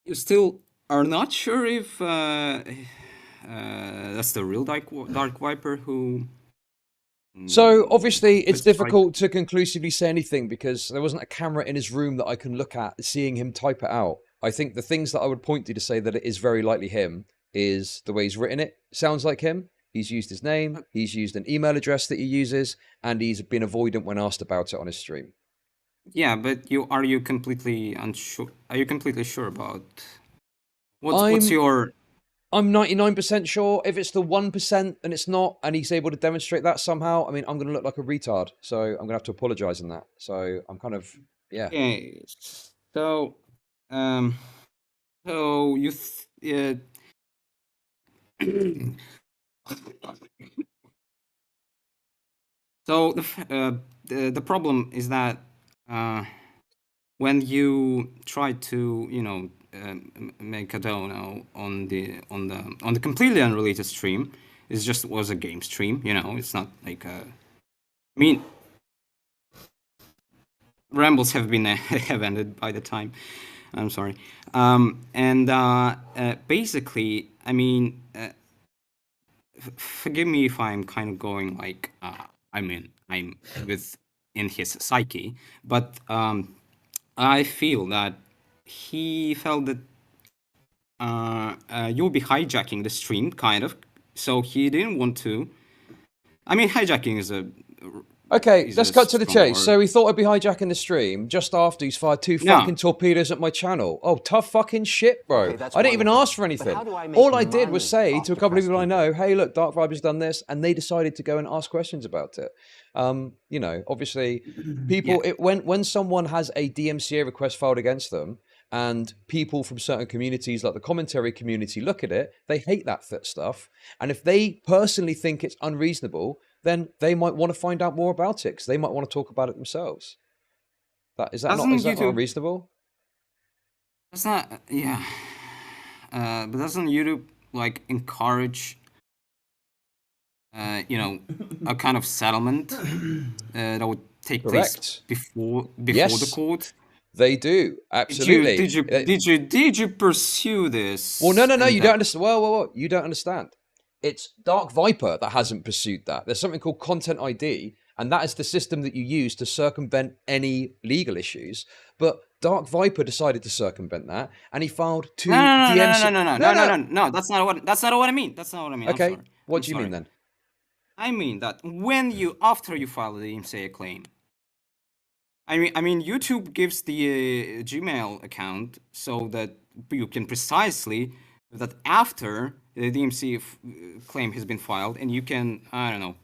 [SPEAKER 2] you still are not sure if that's the real Dark Viper who.
[SPEAKER 1] So obviously it's
[SPEAKER 2] was tried-
[SPEAKER 1] difficult to conclusively say anything because there wasn't a camera in his room that I can look at seeing him type it out. I think the things that I would point to say that it is very likely him is the way he's written it. Sounds like him. He's used his name, he's used an email address that he uses, and he's been avoidant when asked about it on his stream.
[SPEAKER 2] Yeah, but are you completely unsure? Are you completely sure about what's your?
[SPEAKER 1] I'm 99% sure. If it's the 1% and it's not, and he's able to demonstrate that somehow, I mean, I'm going to look like a retard. So I'm going to have to apologize on that. So I'm kind of, yeah.
[SPEAKER 2] Okay, so you so the problem is that when you try to make a dono on the completely unrelated stream, it was a game stream. It's not like I mean, rambles have been have ended by the time. I'm sorry. Basically, I mean, forgive me if I'm kind of going like I'm within his psyche, but I feel that he felt that you'll be hijacking the stream, kind of. So he didn't want to. I mean, hijacking is a.
[SPEAKER 1] Okay, let's cut to the chase. So he thought I'd be hijacking the stream just after he's fired two fucking torpedoes at my channel. Oh, tough fucking shit, bro.
[SPEAKER 8] Okay,
[SPEAKER 1] I didn't even ask for anything. All I did was say to a couple of people I know, hey, look, DarkViper's done this, and they decided to go and ask questions about it. Obviously, people, when someone has a DMCA request filed against them, and people from certain communities, like the commentary community, look at it, they hate that stuff. And if they personally think it's unreasonable, then they might want to find out more about it because they might want to talk about it themselves. Is that not unreasonable?
[SPEAKER 2] That's not, yeah. But doesn't YouTube like encourage, a kind of settlement that would take place before the court?
[SPEAKER 1] They do, absolutely.
[SPEAKER 2] Did you pursue this?
[SPEAKER 1] Well, no, you don't understand. Well, you don't understand. It's Dark Viper that hasn't pursued that. There's something called Content ID, and that is the system that you use to circumvent any legal issues. But Dark Viper decided to circumvent that, and he filed two DMs.
[SPEAKER 2] No. That's not what I mean. That's not what I mean.
[SPEAKER 1] Okay, what do you mean then?
[SPEAKER 2] I mean that after you file the DMCA claim. I mean, YouTube gives the Gmail account so that you can precisely that after the DMCA claim has been filed, and you can, I don't know.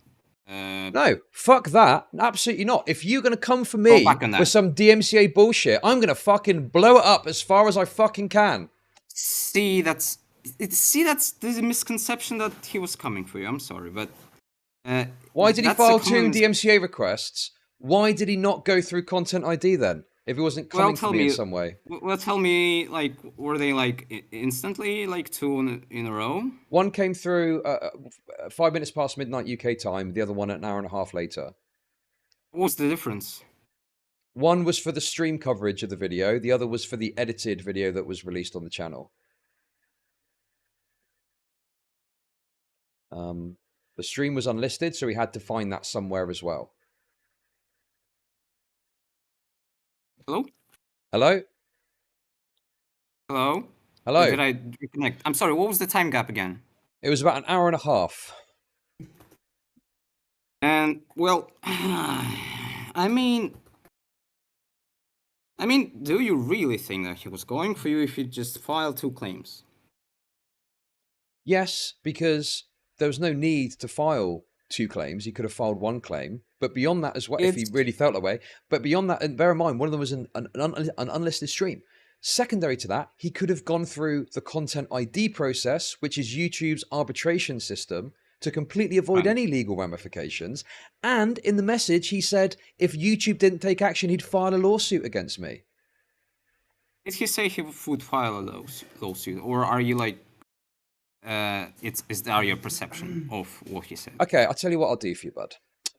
[SPEAKER 1] No, fuck that. Absolutely not. If you're going to come for me with some DMCA bullshit, I'm going to fucking blow it up as far as I fucking can.
[SPEAKER 2] See, that's the misconception that he was coming for you. I'm sorry, but...
[SPEAKER 1] why did he file two DMCA requests? Why did he not go through Content ID then? If he wasn't coming for me in some way.
[SPEAKER 2] Well, tell me, like, were they, like, instantly, like, two in a row?
[SPEAKER 1] One came through 5 minutes past midnight UK time, the other one an hour and a half later.
[SPEAKER 2] What's the difference?
[SPEAKER 1] One was for the stream coverage of the video, the other was for the edited video that was released on the channel. The stream was unlisted, so we had to find that somewhere as well.
[SPEAKER 2] Hello?
[SPEAKER 1] Hello?
[SPEAKER 2] Hello?
[SPEAKER 1] Hello?
[SPEAKER 2] Did I reconnect? I'm sorry, what was the time gap again?
[SPEAKER 1] It was about an hour and a half.
[SPEAKER 2] And, well, I mean, do you really think that he was going for you if you just filed two claims?
[SPEAKER 1] Yes, because there was no need to file 2 claims. He could have filed 1 claim. But beyond that as well, if he really felt that way. But beyond that, and bear in mind, one of them was an unlisted stream. Secondary to that, he could have gone through the content ID process, which is YouTube's arbitration system, to completely avoid any legal ramifications. And in the message, he said if YouTube didn't take action, he'd file a lawsuit against me.
[SPEAKER 2] Did he say he would file a lawsuit, or are you like, is that your perception of what he said?
[SPEAKER 1] Okay, I'll tell you what I'll do for you, bud.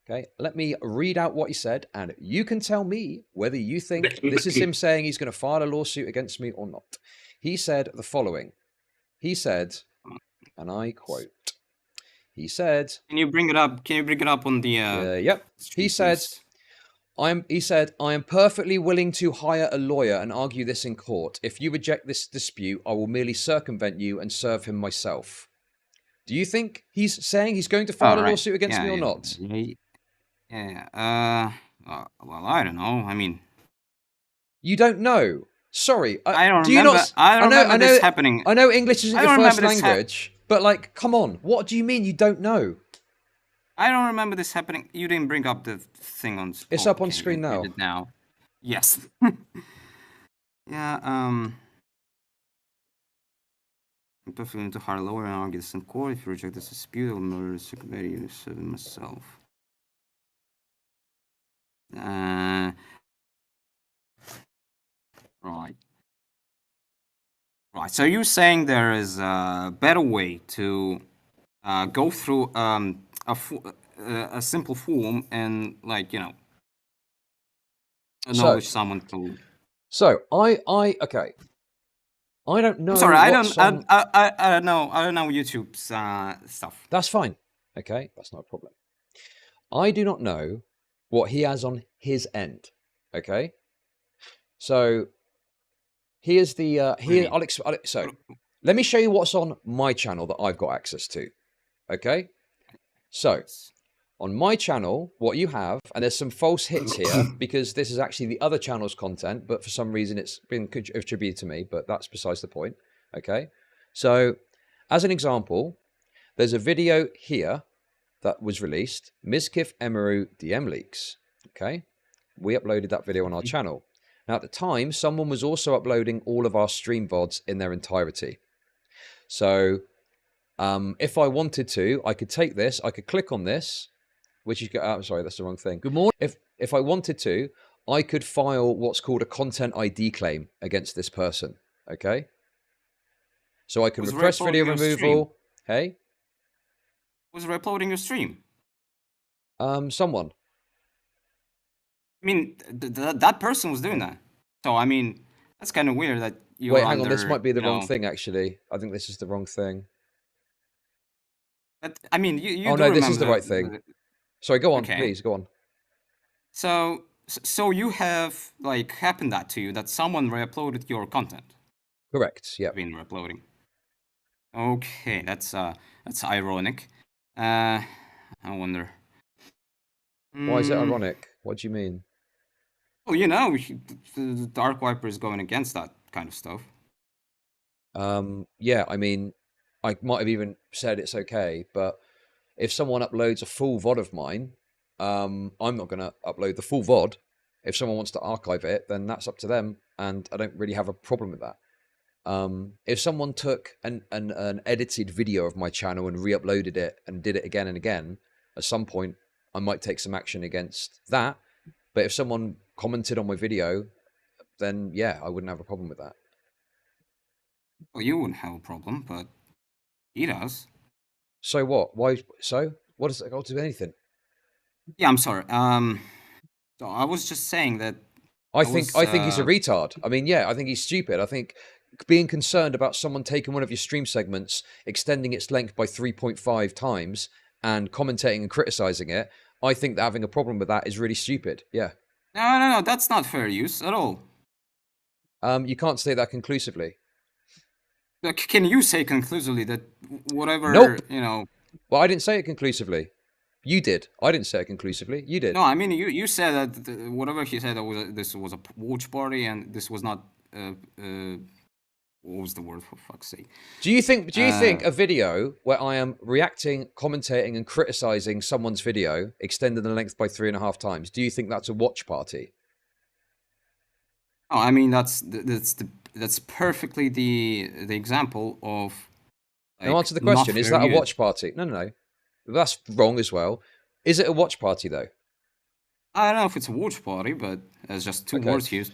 [SPEAKER 1] Okay, let me read out what he said, and you can tell me whether you think this is him saying he's going to file a lawsuit against me or not. He said the following. He said, and I quote, he said...
[SPEAKER 2] Can you bring it up? Can you bring it up on the...
[SPEAKER 1] yep. He said, I am perfectly willing to hire a lawyer and argue this in court. If you reject this dispute, I will merely circumvent you and serve him myself. Do you think he's saying he's going to file a lawsuit against me or not?
[SPEAKER 2] Yeah. Well, I don't know. I mean,
[SPEAKER 1] you don't know. Sorry,
[SPEAKER 2] I don't remember. I don't remember this happening.
[SPEAKER 1] I know English isn't your first language, but like, come on. What do you mean you don't know?
[SPEAKER 2] I don't remember this happening. You didn't bring up the thing on.
[SPEAKER 1] It's up on screen now.
[SPEAKER 2] Now, yes. Yeah. I'm perfectly willing to hire a lawyer and argue this in court. If you reject this dispute, I'll murder the secretary and serve myself. Right. So you're saying there is a better way to go through a simple form and, like, you know, acknowledge someone to.
[SPEAKER 1] So okay. I don't know.
[SPEAKER 2] I'm sorry, I don't know YouTube's stuff.
[SPEAKER 1] That's fine. Okay, that's not a problem. I do not know what he has on his end. Okay, so here's the so let me show you what's on my channel that I've got access to. Okay, so on my channel, what you have, and there's some false hits here because this is actually the other channel's content, but for some reason it's been attributed to me, but that's besides the point. Okay, so as an example, there's a video here that was released, Mizkif Emiru DM leaks. Okay, we uploaded that video on our channel. Now at the time, someone was also uploading all of our stream VODs in their entirety. So if I wanted to, I could take this, I could click on this, which is, I'm sorry, that's the wrong thing. Good morning. If I wanted to, I could file what's called a content ID claim against this person. Okay. So I could request video removal. Hey?
[SPEAKER 2] Was re-uploading your stream?
[SPEAKER 1] Someone.
[SPEAKER 2] I mean, that person was doing that. So, I mean, that's kind of weird that you.
[SPEAKER 1] Wait, hang on. This might be the wrong thing, actually. I think this is the wrong thing.
[SPEAKER 2] But I mean, you.
[SPEAKER 1] Oh no, this is the right thing. Sorry, go on, please, go on.
[SPEAKER 2] So you have, like, happened that to you, that someone re-uploaded your content?
[SPEAKER 1] Correct, yeah.
[SPEAKER 2] Been re-uploading. Okay, that's ironic. I wonder.
[SPEAKER 1] Why is it ironic? What do you mean?
[SPEAKER 2] Well, you know, the DarkViper is going against that kind of stuff.
[SPEAKER 1] Yeah, I mean, I might have even said it's okay, but if someone uploads a full VOD of mine, I'm not going to upload the full VOD. If someone wants to archive it, then that's up to them, and I don't really have a problem with that. If someone took an edited video of my channel and re-uploaded it and did it again and again, at some point, I might take some action against that. But if someone commented on my video, then yeah, I wouldn't have a problem with that.
[SPEAKER 2] Well, you wouldn't have a problem, but he does.
[SPEAKER 1] So what? Why? So what does that got to do with anything?
[SPEAKER 2] Yeah, I'm sorry. So I was just saying that.
[SPEAKER 1] I think he's a retard. I mean, yeah, I think he's stupid. I think being concerned about someone taking one of your stream segments, extending its length by 3.5 times, and commentating and criticizing it, I think that having a problem with that is really stupid. Yeah.
[SPEAKER 2] No, that's not fair use at all.
[SPEAKER 1] You can't say that conclusively.
[SPEAKER 2] Can you say conclusively that whatever,
[SPEAKER 1] nope.
[SPEAKER 2] You know...
[SPEAKER 1] Well, I didn't say it conclusively. You did. I didn't say it conclusively. You did.
[SPEAKER 2] No, I mean, you said that whatever he said, this was a watch party and this was not what was the word, for fuck's sake?
[SPEAKER 1] Do you think a video where I am reacting, commentating, and criticizing someone's video, extending the length by 3.5 times, do you think that's a watch party?
[SPEAKER 2] Oh, I mean that's perfectly the example of. Like,
[SPEAKER 1] Now answer the question: is that a watch party? No. That's wrong as well. Is it a watch party though?
[SPEAKER 2] I don't know if it's a watch party, but it's just two words used.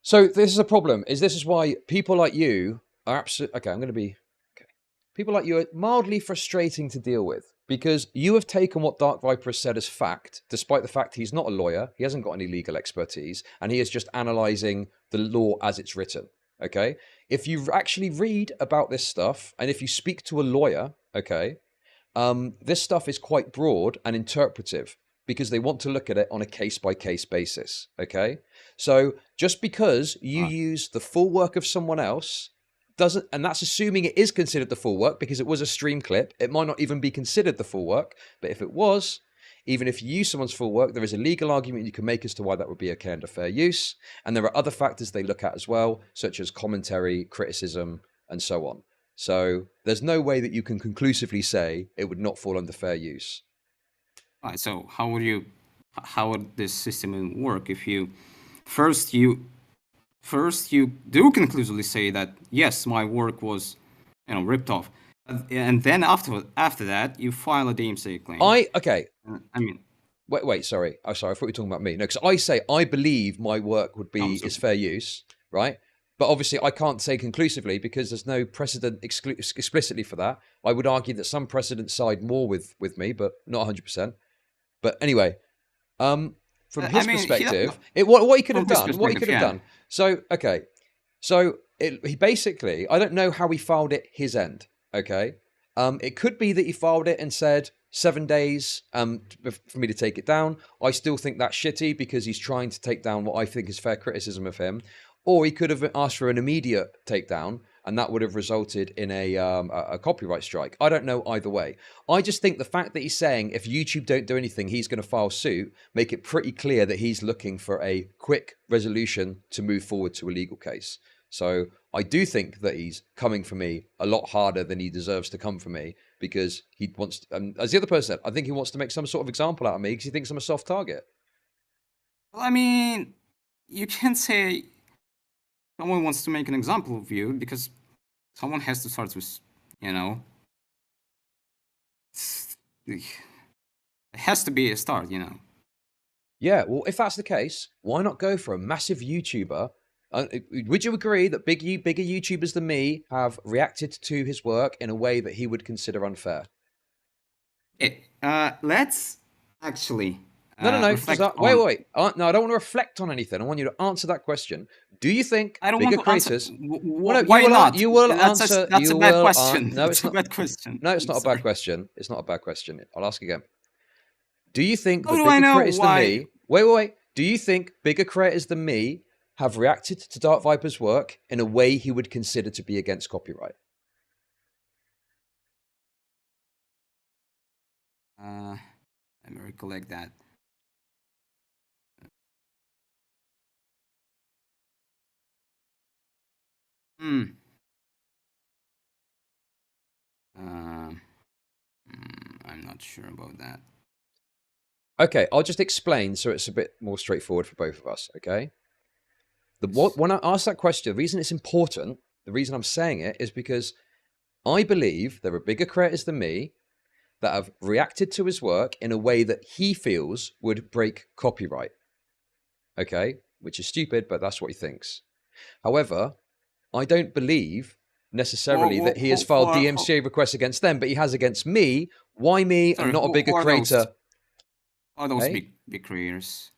[SPEAKER 1] So this is a problem. This is why people like you are absolutely okay. I'm going to be okay. People like you are mildly frustrating to deal with because you have taken what DarkViper has said as fact, despite the fact he's not a lawyer, he hasn't got any legal expertise, and he is just analysing the law as it's written. Okay, if you actually read about this stuff, and if you speak to a lawyer, okay, this stuff is quite broad and interpretive, because they want to look at it on a case-by-case basis, okay? So just because you use the full work of someone else doesn't, and that's assuming it is considered the full work because it was a stream clip, it might not even be considered the full work, but if it was, even if you use someone's full work, there is a legal argument you can make as to why that would be okay under fair use, and there are other factors they look at as well, such as commentary, criticism, and so on. So there's no way that you can conclusively say it would not fall under fair use.
[SPEAKER 2] All right, so how would this system work if you first you do conclusively say that yes, my work was, ripped off, and then after that you file a DMCA claim.
[SPEAKER 1] I mean, wait, sorry. Oh, sorry, I thought you were talking about me. No, because I say I believe my work would be is fair use, right? But obviously, I can't say conclusively because there's no precedent explicitly for that. I would argue that some precedents side more with me, but not 100%. But anyway, from his perspective, what he could have done, So, okay. So, he basically, I don't know how he filed it his end, okay? It could be that he filed it and said 7 days for me to take it down. I still think that's shitty because he's trying to take down what I think is fair criticism of him. Or he could have asked for an immediate takedown, and that would have resulted in a copyright strike. I don't know either way. I just think the fact that he's saying if YouTube don't do anything, he's going to file suit, make it pretty clear that he's looking for a quick resolution to move forward to a legal case. So I do think that he's coming for me a lot harder than he deserves to come for me because he wants, as the other person said, I think he wants to make some sort of example out of me because he thinks I'm a soft target.
[SPEAKER 2] Well, I mean, you can't say someone wants to make an example of you because someone has to start with, it has to be a start,
[SPEAKER 1] Yeah, well, if that's the case, why not go for a massive YouTuber? Would you agree that bigger YouTubers than me have reacted to his work in a way that he would consider unfair?
[SPEAKER 2] Let's actually...
[SPEAKER 1] No. Wait. No, I don't want to reflect on anything. I want you to answer that question. Do you think bigger creators...
[SPEAKER 2] Why not?
[SPEAKER 1] You will answer...
[SPEAKER 2] That's a bad question.
[SPEAKER 1] No, it's not
[SPEAKER 2] a bad question.
[SPEAKER 1] No, it's not a bad question. It's not a bad question. I'll ask again. Do you think
[SPEAKER 2] that bigger creators than me...
[SPEAKER 1] Wait. Do you think bigger creators than me have reacted to DarkViper's work in a way he would consider to be against copyright?
[SPEAKER 2] Let me recollect that. I'm not sure about that.
[SPEAKER 1] Okay, I'll just explain so it's a bit more straightforward for both of us, okay? When I ask that question, the reason it's important, the reason I'm saying it is because I believe there are bigger creators than me that have reacted to his work in a way that he feels would break copyright. Okay? Which is stupid, but that's what he thinks. However, I don't believe necessarily that he has filed DMCA requests against them, but he has against me. Why me and not a bigger creator?
[SPEAKER 2] Are those big creators?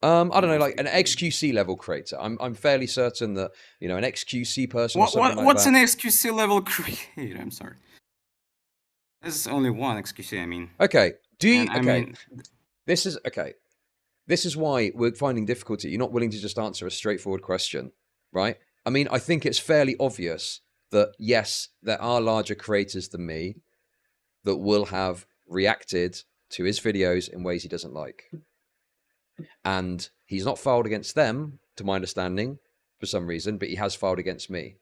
[SPEAKER 1] I don't know, like an XQC level creator. I'm fairly certain that, an XQC person or something like that.
[SPEAKER 2] What's an XQC level creator? I'm sorry. There's only one XQC, I mean.
[SPEAKER 1] Okay. This is why we're finding difficulty. You're not willing to just answer a straightforward question, right? I mean, I think it's fairly obvious that, yes, there are larger creators than me that will have reacted to his videos in ways he doesn't like. And he's not filed against them, to my understanding, for some reason, but he has filed against me.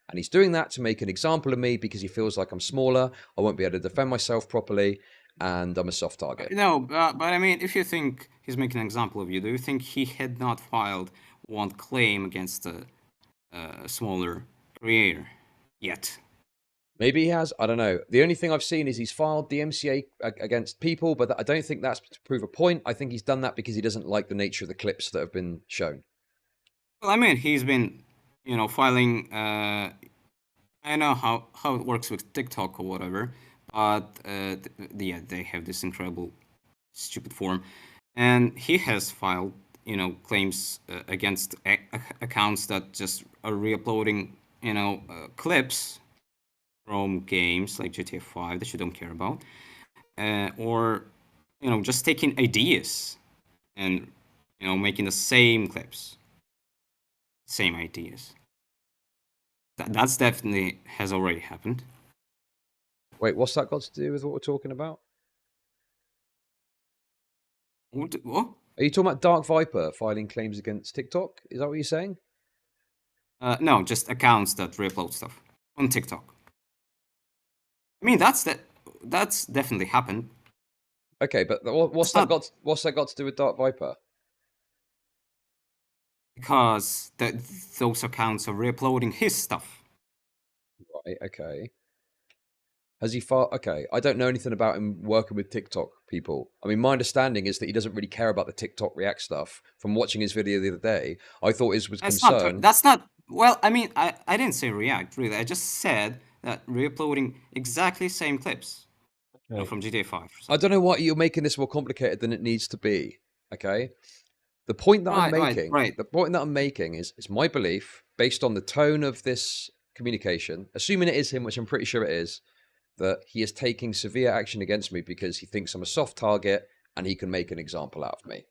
[SPEAKER 1] And he's doing that to make an example of me because he feels like I'm smaller, I won't be able to defend myself properly, and I'm a soft target.
[SPEAKER 2] No, but I mean, if you think he's making an example of you, do you think he had not filed one claim against a smaller creator yet?
[SPEAKER 1] Maybe he has. I don't know. The only thing I've seen is he's filed the MCA against people, but I don't think that's to prove a point. I think he's done that because he doesn't like the nature of the clips that have been shown.
[SPEAKER 2] Well, I mean, he's been, filing. I know how it works with TikTok or whatever, but yeah, they have this incredible stupid form, and he has filed, claims against accounts that just are re-uploading, clips from games like GTA 5 that you don't care about, or just taking ideas and making the same clips, same ideas. That's definitely has already happened.
[SPEAKER 1] Wait, what's that got to do with what we're talking about?
[SPEAKER 2] What?
[SPEAKER 1] Are you talking about Dark Viper filing claims against TikTok? Is that what you're saying?
[SPEAKER 2] No, just accounts that re-upload stuff on TikTok. I mean, that's definitely happened.
[SPEAKER 1] Okay, but what's that got to do with Dark Viper?
[SPEAKER 2] Because those accounts are re-uploading his stuff.
[SPEAKER 1] Right. Okay. Has he filed? Okay, I don't know anything about him working with TikTok people. I mean, my understanding is that he doesn't really care about the TikTok React stuff. From watching his video the other day, I thought his was concern.
[SPEAKER 2] That's not. Well, I mean, I didn't say React really. I just said that re-uploading exactly same clips from GTA 5.
[SPEAKER 1] I don't know why you're making this more complicated than it needs to be. Okay, the point that I'm making, the point that I'm making is my belief based on the tone of this communication, assuming it is him, which I'm pretty sure it is, that he is taking severe action against me because he thinks I'm a soft target and he can make an example out of me.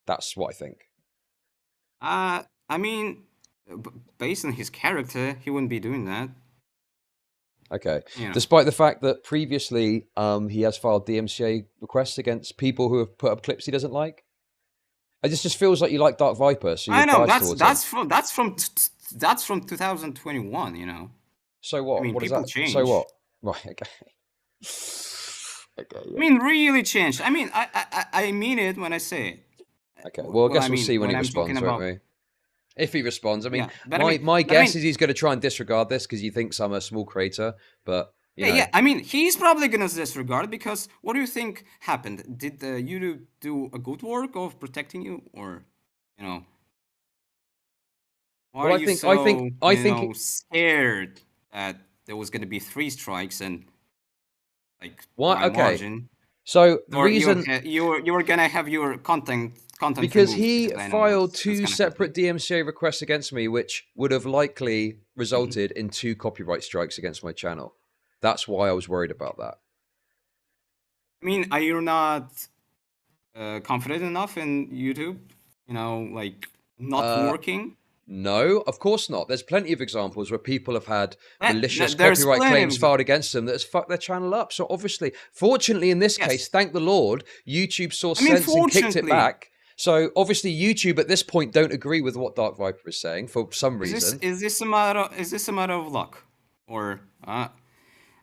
[SPEAKER 1] That's what I think.
[SPEAKER 2] I mean, based on his character, he wouldn't be doing that.
[SPEAKER 1] Okay. Despite the fact that previously he has filed DMCA requests against people who have put up clips he doesn't like. It just feels like you like Dark Viper, so
[SPEAKER 2] I know that's from 2021.
[SPEAKER 1] So what?
[SPEAKER 2] I mean,
[SPEAKER 1] what
[SPEAKER 2] people
[SPEAKER 1] is that?
[SPEAKER 2] change.
[SPEAKER 1] So what? Right. Okay. Okay. Yeah.
[SPEAKER 2] I mean, really changed. I mean, I mean it when I say it.
[SPEAKER 1] Okay. Well, I guess we'll see when he responds, won't we? If he responds, I mean, my guess is he's going to try and disregard this because he thinks I'm a small creator. But you know.
[SPEAKER 2] I mean, he's probably going to disregard because what do you think happened? Did YouTube do a good work of protecting you, or Why are you so scared that there was going to be 3 strikes and like margin?
[SPEAKER 1] So the reason
[SPEAKER 2] you were going to have your content
[SPEAKER 1] because he filed 2 separate DMCA requests against me, which would have likely resulted in 2 copyright strikes against my channel. That's why I was worried about that.
[SPEAKER 2] I mean, are you not confident enough in YouTube? Like not working?
[SPEAKER 1] No, of course not. There's plenty of examples where people have had malicious copyright claims filed against them that has fucked their channel up. So obviously, fortunately in this case, thank the Lord, YouTube saw sense and kicked it back. So obviously YouTube at this point don't agree with what Dark Viper is saying for some reason.
[SPEAKER 2] Is this a matter of luck? Or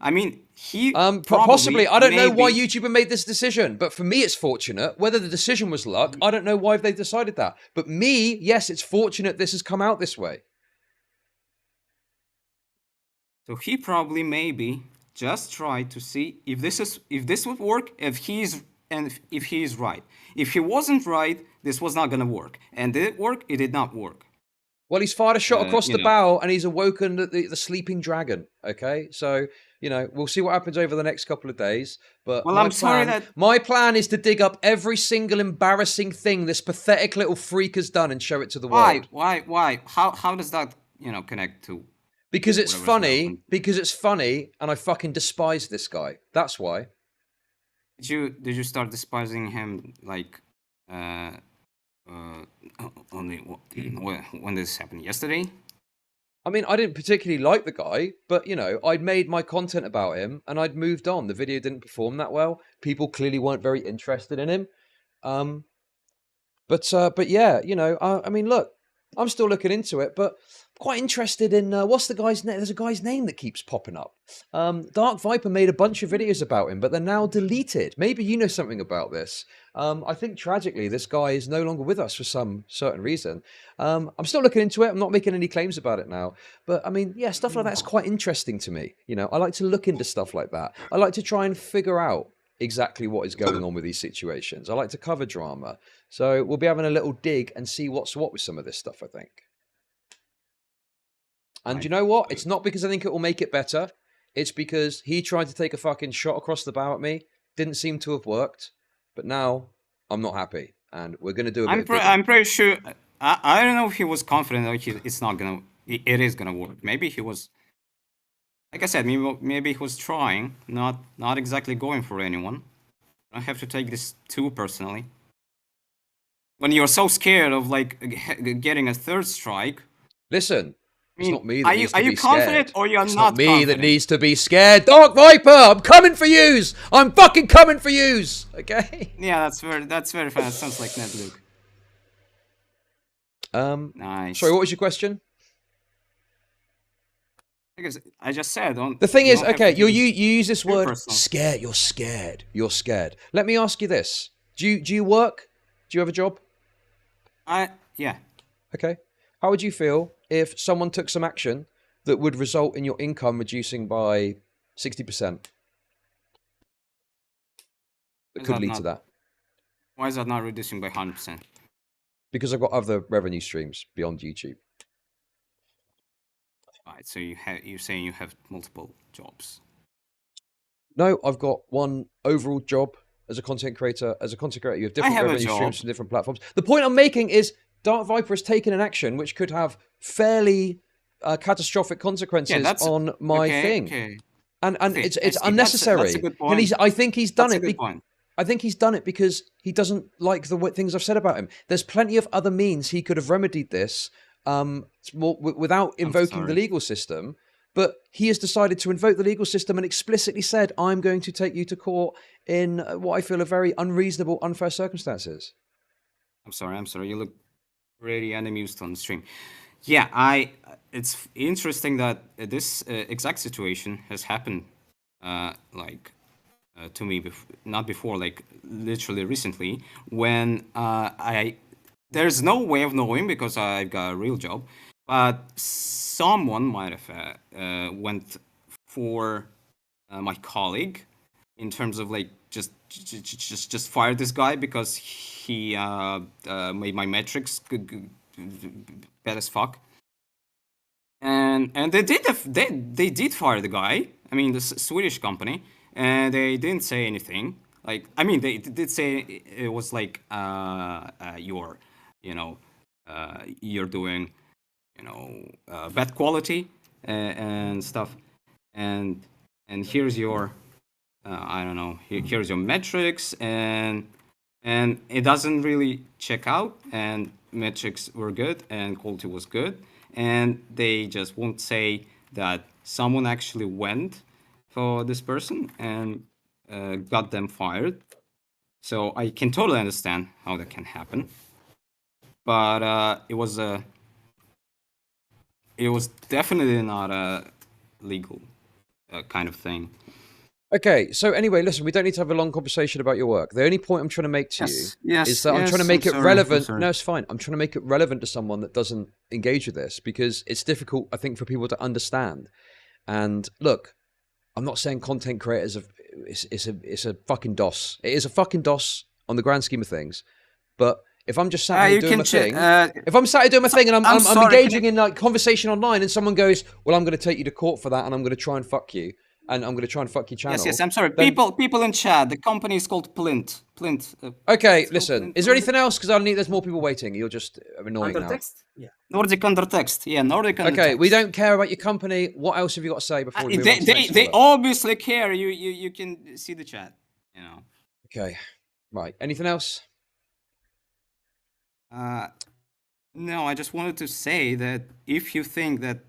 [SPEAKER 2] I mean, he
[SPEAKER 1] possibly. I don't know why YouTube made this decision, but for me, it's fortunate. Whether the decision was luck, I don't know why they decided that. But me, yes, it's fortunate this has come out this way.
[SPEAKER 2] So he probably maybe just tried to see if this would work, if he's right. If he wasn't right, this was not gonna work. And did it work? It did not work.
[SPEAKER 1] Well, he's fired a shot across the bow and he's awoken the sleeping dragon. Okay, so we'll see what happens over the next couple of days. But my plan is to dig up every single embarrassing thing this pathetic little freak has done and show it to the world.
[SPEAKER 2] Why? How does that connect to?
[SPEAKER 1] Because it's funny. Because it's funny, and I fucking despise this guy. That's why.
[SPEAKER 2] Did you start despising him like? Only when this happened yesterday?
[SPEAKER 1] I mean, I didn't particularly like the guy, but I'd made my content about him and I'd moved on. The video didn't perform that well. People clearly weren't very interested in him. But yeah, I mean, look, I'm still looking into it, but quite interested in what's the guy's name? There's a guy's name that keeps popping up. Dark Viper made a bunch of videos about him, but they're now deleted. Maybe you know something about this. I think tragically, this guy is no longer with us for some certain reason. I'm still looking into it. I'm not making any claims about it now. But I mean, yeah, stuff like that's quite interesting to me. You know, I like to look into stuff like that. I like to try and figure out exactly what is going on with these situations. I like to cover drama. So we'll be having a little dig and see what's what with some of this stuff, I think. And you know what? It's not because I think it will make it better. It's because he tried to take a fucking shot across the bow at me. Didn't seem to have worked. But now I'm not happy. And we're going to do a bit of digging.
[SPEAKER 2] I'm pretty sure. I don't know if he was confident that it's not gonna. It is gonna work. Maybe he was. Like I said, maybe he was trying, not exactly going for anyone. I have to take this too personally. When you're so scared of like getting a third strike.
[SPEAKER 1] Listen,
[SPEAKER 2] I mean,
[SPEAKER 1] it's not me that needs to be scared.
[SPEAKER 2] Are you confident or you're
[SPEAKER 1] it's
[SPEAKER 2] not
[SPEAKER 1] not me
[SPEAKER 2] confident?
[SPEAKER 1] that needs to be scared. Dark Viper, I'm coming for yous. I'm fucking coming for yous. Okay.
[SPEAKER 2] Yeah, that's very fun. That sounds like Ned Luke. Nice.
[SPEAKER 1] Sorry, what was your question?
[SPEAKER 2] Because I just said.
[SPEAKER 1] The thing is, okay, you use this word personal. Scared. You're scared. You're scared. Let me ask you this: Do you work? Do you have a job?
[SPEAKER 2] Yeah.
[SPEAKER 1] Okay. How would you feel if someone took some action that would result in your income reducing by 60%? That could lead to that.
[SPEAKER 2] Why is that not reducing by 100%?
[SPEAKER 1] Because I've got other revenue streams beyond YouTube.
[SPEAKER 2] Right. So you're saying you have multiple jobs?
[SPEAKER 1] No, I've got one overall job as a content creator. As a content creator, you have different revenue streams from different platforms. The point I'm making is Dark Viper has taken an action which could have fairly catastrophic consequences on my thing. Okay. And it's unnecessary.
[SPEAKER 2] That's a good point.
[SPEAKER 1] And I think he's done
[SPEAKER 2] it.
[SPEAKER 1] I think he's done it because he doesn't like the things I've said about him. There's plenty of other means he could have remedied this without invoking the legal system. But he has decided to invoke the legal system and explicitly said, I'm going to take you to court in what I feel are very unreasonable, unfair circumstances.
[SPEAKER 2] I'm sorry. You look really unamused on the stream. Yeah, it's interesting that this exact situation has happened to me, not before, like literally recently, when there's no way of knowing because I've got a real job, but someone might have went for my colleague in terms of like just fire this guy because he made my metrics bad as fuck. And they did fire the guy. I mean, the Swedish company, and they didn't say anything. Like, I mean, they did say it was like you're doing bad quality and stuff, and here's your I don't know, here's your metrics, and it doesn't really check out, and metrics were good and quality was good, and they just won't say that someone actually went for this person and got them fired. So I can totally understand how that can happen, but it was definitely not a legal kind of thing.
[SPEAKER 1] Okay, so anyway, listen, we don't need to have a long conversation about your work. The only point I'm trying to make to you is that I'm trying to make it relevant. No, it's fine. I'm trying to make it relevant to someone that doesn't engage with this because it's difficult, I think, for people to understand. And look, I'm not saying content creators it's a fucking DOS. It is a fucking DOS on the grand scheme of things. But if I'm just sat here doing my thing, if I'm sat here doing my thing and I'm engaging in like conversation online, and someone goes, "Well, I'm going to take you to court for that, and I'm going to try and fuck you." And I'm going to try and fuck your channel.
[SPEAKER 2] Yes, I'm sorry. People in chat. The company is called Plint.
[SPEAKER 1] Okay, listen. Is there anything else? Because there's more people waiting. You're just annoying
[SPEAKER 2] Undertext? Now. Yeah. Nordic Undertext. Yeah, Nordic Undertext.
[SPEAKER 1] Okay, we don't care about your company. What else have you got to say before we move on to the next
[SPEAKER 2] They obviously care. You can see the chat. You know.
[SPEAKER 1] Okay. Right. Anything else?
[SPEAKER 2] No, I just wanted to say that if you think that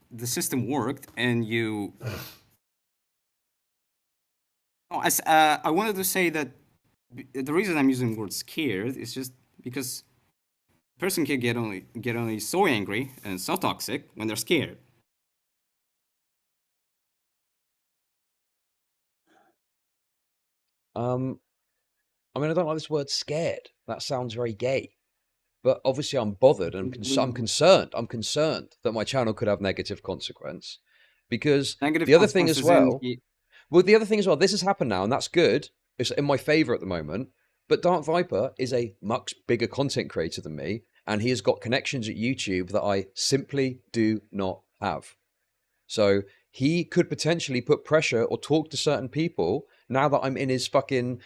[SPEAKER 2] the system worked and you I wanted to say that the reason I'm using the word scared is just because person can get only so angry and so toxic when they're scared.
[SPEAKER 1] I mean, I don't like this word scared. That sounds very gay. But obviously, I'm bothered and I'm concerned. I'm concerned that my channel could have negative consequence. Because
[SPEAKER 2] Negative
[SPEAKER 1] the other thing as
[SPEAKER 2] consequences in
[SPEAKER 1] well, the other thing as well, this has happened now, and that's good. It's in my favor at the moment. But Dark Viper is a much bigger content creator than me, and he has got connections at YouTube that I simply do not have. So he could potentially put pressure or talk to certain people now that I'm in his fucking,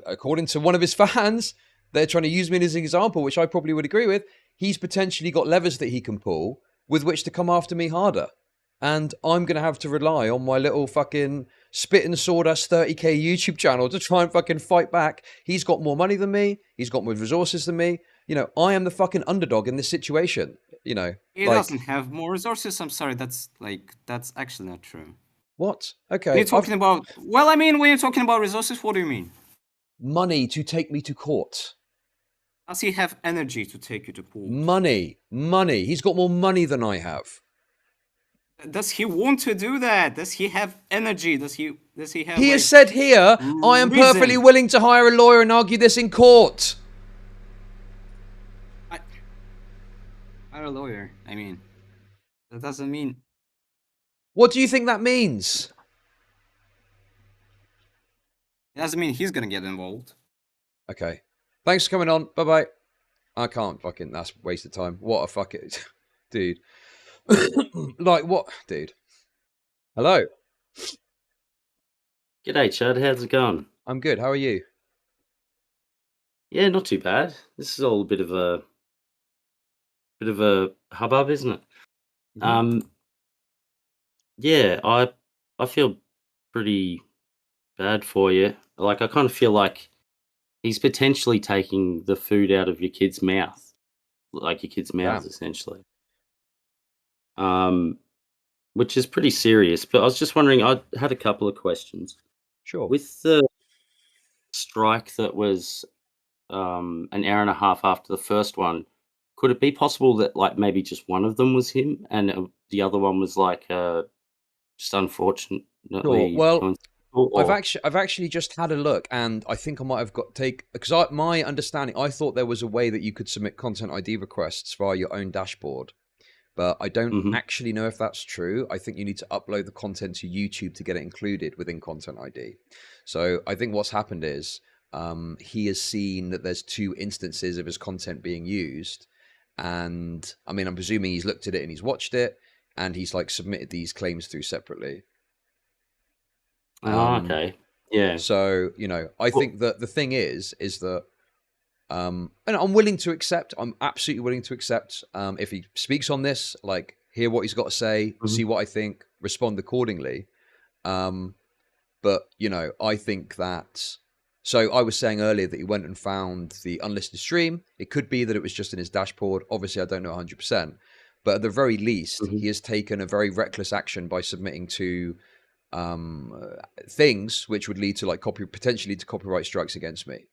[SPEAKER 1] according to one of his fans, they're trying to use me as an example, which I probably would agree with. He's potentially got levers that he can pull with which to come after me harder. And I'm going to have to rely on my little fucking spit and sawdust 30k YouTube channel to try and fucking fight back. He's got more money than me. He's got more resources than me. You know, I am the fucking underdog in this situation. You know,
[SPEAKER 2] he doesn't have more resources. I'm sorry, that's actually not true.
[SPEAKER 1] What? Okay.
[SPEAKER 2] When you're talking about, well, I mean, when you're talking about resources, what do you mean?
[SPEAKER 1] Money to take me to court.
[SPEAKER 2] Does he have energy to take you to court?
[SPEAKER 1] Money. He's got more money than I have.
[SPEAKER 2] Does he want to do that? Does he have energy? Does he have?
[SPEAKER 1] He has said here, I am perfectly willing to hire a lawyer and argue this in court.
[SPEAKER 2] Hire a lawyer. I mean, that doesn't mean.
[SPEAKER 1] What do you think that means?
[SPEAKER 2] It doesn't mean he's gonna get involved.
[SPEAKER 1] Okay. Thanks for coming on. Bye-bye. I can't fucking... That's a waste of time. What a fucking... Dude. Like, what? Dude. Hello.
[SPEAKER 8] G'day, Chud. How's it going?
[SPEAKER 1] I'm good. How are you?
[SPEAKER 8] Yeah, not too bad. This is all a bit of a hubbub, isn't it? Yeah, I feel pretty bad for you. Like, I kind of feel like he's potentially taking the food out of your kid's mouth, like your kids' mouths, essentially. Which is pretty serious. But I was just wondering, I had a couple of questions.
[SPEAKER 1] Sure.
[SPEAKER 8] With the strike that was an hour and a half after the first one, could it be possible that like maybe just one of them was him and the other one was like just unfortunately?
[SPEAKER 1] Sure. Well, I've actually just had a look, and I think I might have got because my understanding, I thought there was a way that you could submit content ID requests via your own dashboard, but I don't actually know if that's true. I think you need to upload the content to YouTube to get it included within Content ID. So I think what's happened is he has seen that there's 2 instances of his content being used, and I mean, I'm presuming he's looked at it and he's watched it, and he's like submitted these claims through separately.
[SPEAKER 8] Okay. Yeah.
[SPEAKER 1] So, you know, I think that the thing is that, and I'm willing to accept, I'm absolutely willing to accept, if he speaks on this, like, hear what he's got to say, see what I think, respond accordingly. But, you know, I think that, so I was saying earlier that he went and found the unlisted stream. It could be that it was just in his dashboard. Obviously, I don't know 100%. But at the very least, he has taken a very reckless action by submitting to things which would lead to like potentially to copyright strikes against me.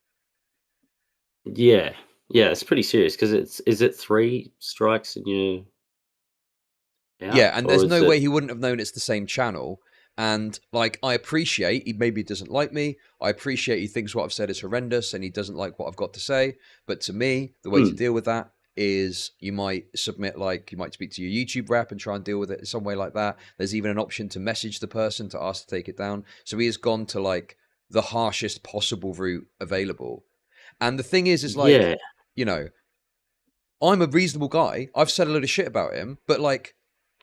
[SPEAKER 8] Yeah, it's pretty serious because is it 3 strikes and you're out?
[SPEAKER 1] Yeah, and there's no way he wouldn't have known it's the same channel. And like, I appreciate he maybe doesn't like me. I appreciate he thinks what I've said is horrendous and he doesn't like what I've got to say. But to me, the way to deal with that is you might submit, like, you might speak to your YouTube rep and try and deal with it in some way like that. There's even an option to message the person to ask to take it down. So he has gone to like the harshest possible route available. And the thing is like, you know, I'm a reasonable guy. I've said a load of shit about him, but like,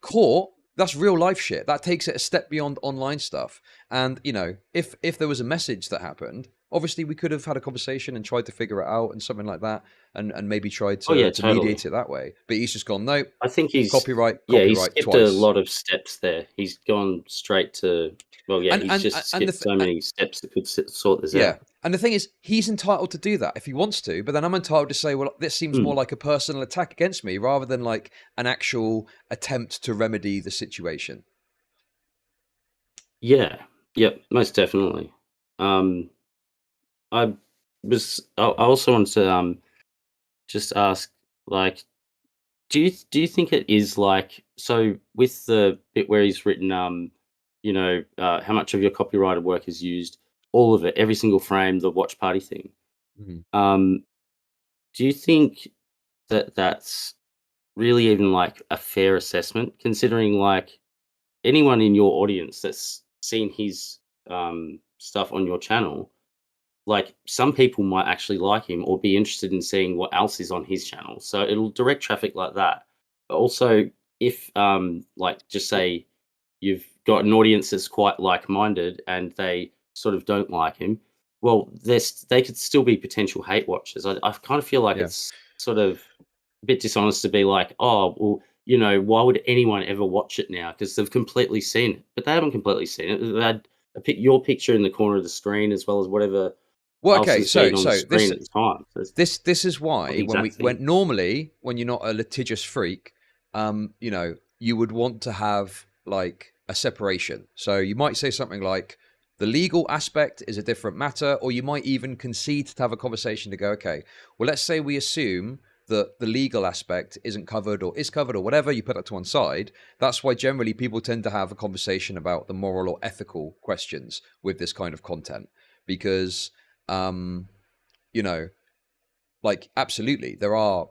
[SPEAKER 1] court, that's real life shit. That takes it a step beyond online stuff. And, you know, if there was a message that happened, obviously we could have had a conversation and tried to figure it out and something like that, and maybe tried to, mediate it that way. But he's just gone, no.
[SPEAKER 8] I think he's
[SPEAKER 1] copyright
[SPEAKER 8] he skipped
[SPEAKER 1] twice.
[SPEAKER 8] a lot of steps there. He's gone straight to, well, yeah, he's just skipped so many steps that could sort this out.
[SPEAKER 1] And the thing is, he's entitled to do that if he wants to, but then I'm entitled to say, well, this seems more like a personal attack against me rather than like an actual attempt to remedy the situation.
[SPEAKER 8] Yeah, yep, most definitely. I also wanted to just ask, Like, do you think it is like so with the bit where he's written how much of your copyrighted work is used, all of it, every single frame, the watch party thing.
[SPEAKER 1] Mhm.
[SPEAKER 8] Do you think that that's really even like a fair assessment, considering like anyone in your audience that's seen his stuff on your channel, like some people might actually like him or be interested in seeing what else is on his channel. So it'll direct traffic like that. But also if like just say you've got an audience that's quite like-minded and they sort of don't like him, well, they could still be potential hate watchers. I kind of feel like
[SPEAKER 1] Yeah.
[SPEAKER 8] it's sort of a bit dishonest to be like, oh, well, why would anyone ever watch it now? Because they've completely seen it, but they haven't completely seen it. They had your picture in the corner of the screen as well as whatever
[SPEAKER 1] Well,
[SPEAKER 8] else
[SPEAKER 1] okay,
[SPEAKER 8] is being on the
[SPEAKER 1] so
[SPEAKER 8] screen at the time. So it's
[SPEAKER 1] this is
[SPEAKER 8] not
[SPEAKER 1] why
[SPEAKER 8] the exact thing.
[SPEAKER 1] normally when you're not a litigious freak, you would want to have like a separation. So you might say something like the legal aspect is a different matter, or you might even concede to have a conversation to go, okay, well, let's say we assume that the legal aspect isn't covered or is covered or whatever, you put that to one side. That's why generally people tend to have a conversation about the moral or ethical questions with this kind of content, because like absolutely there are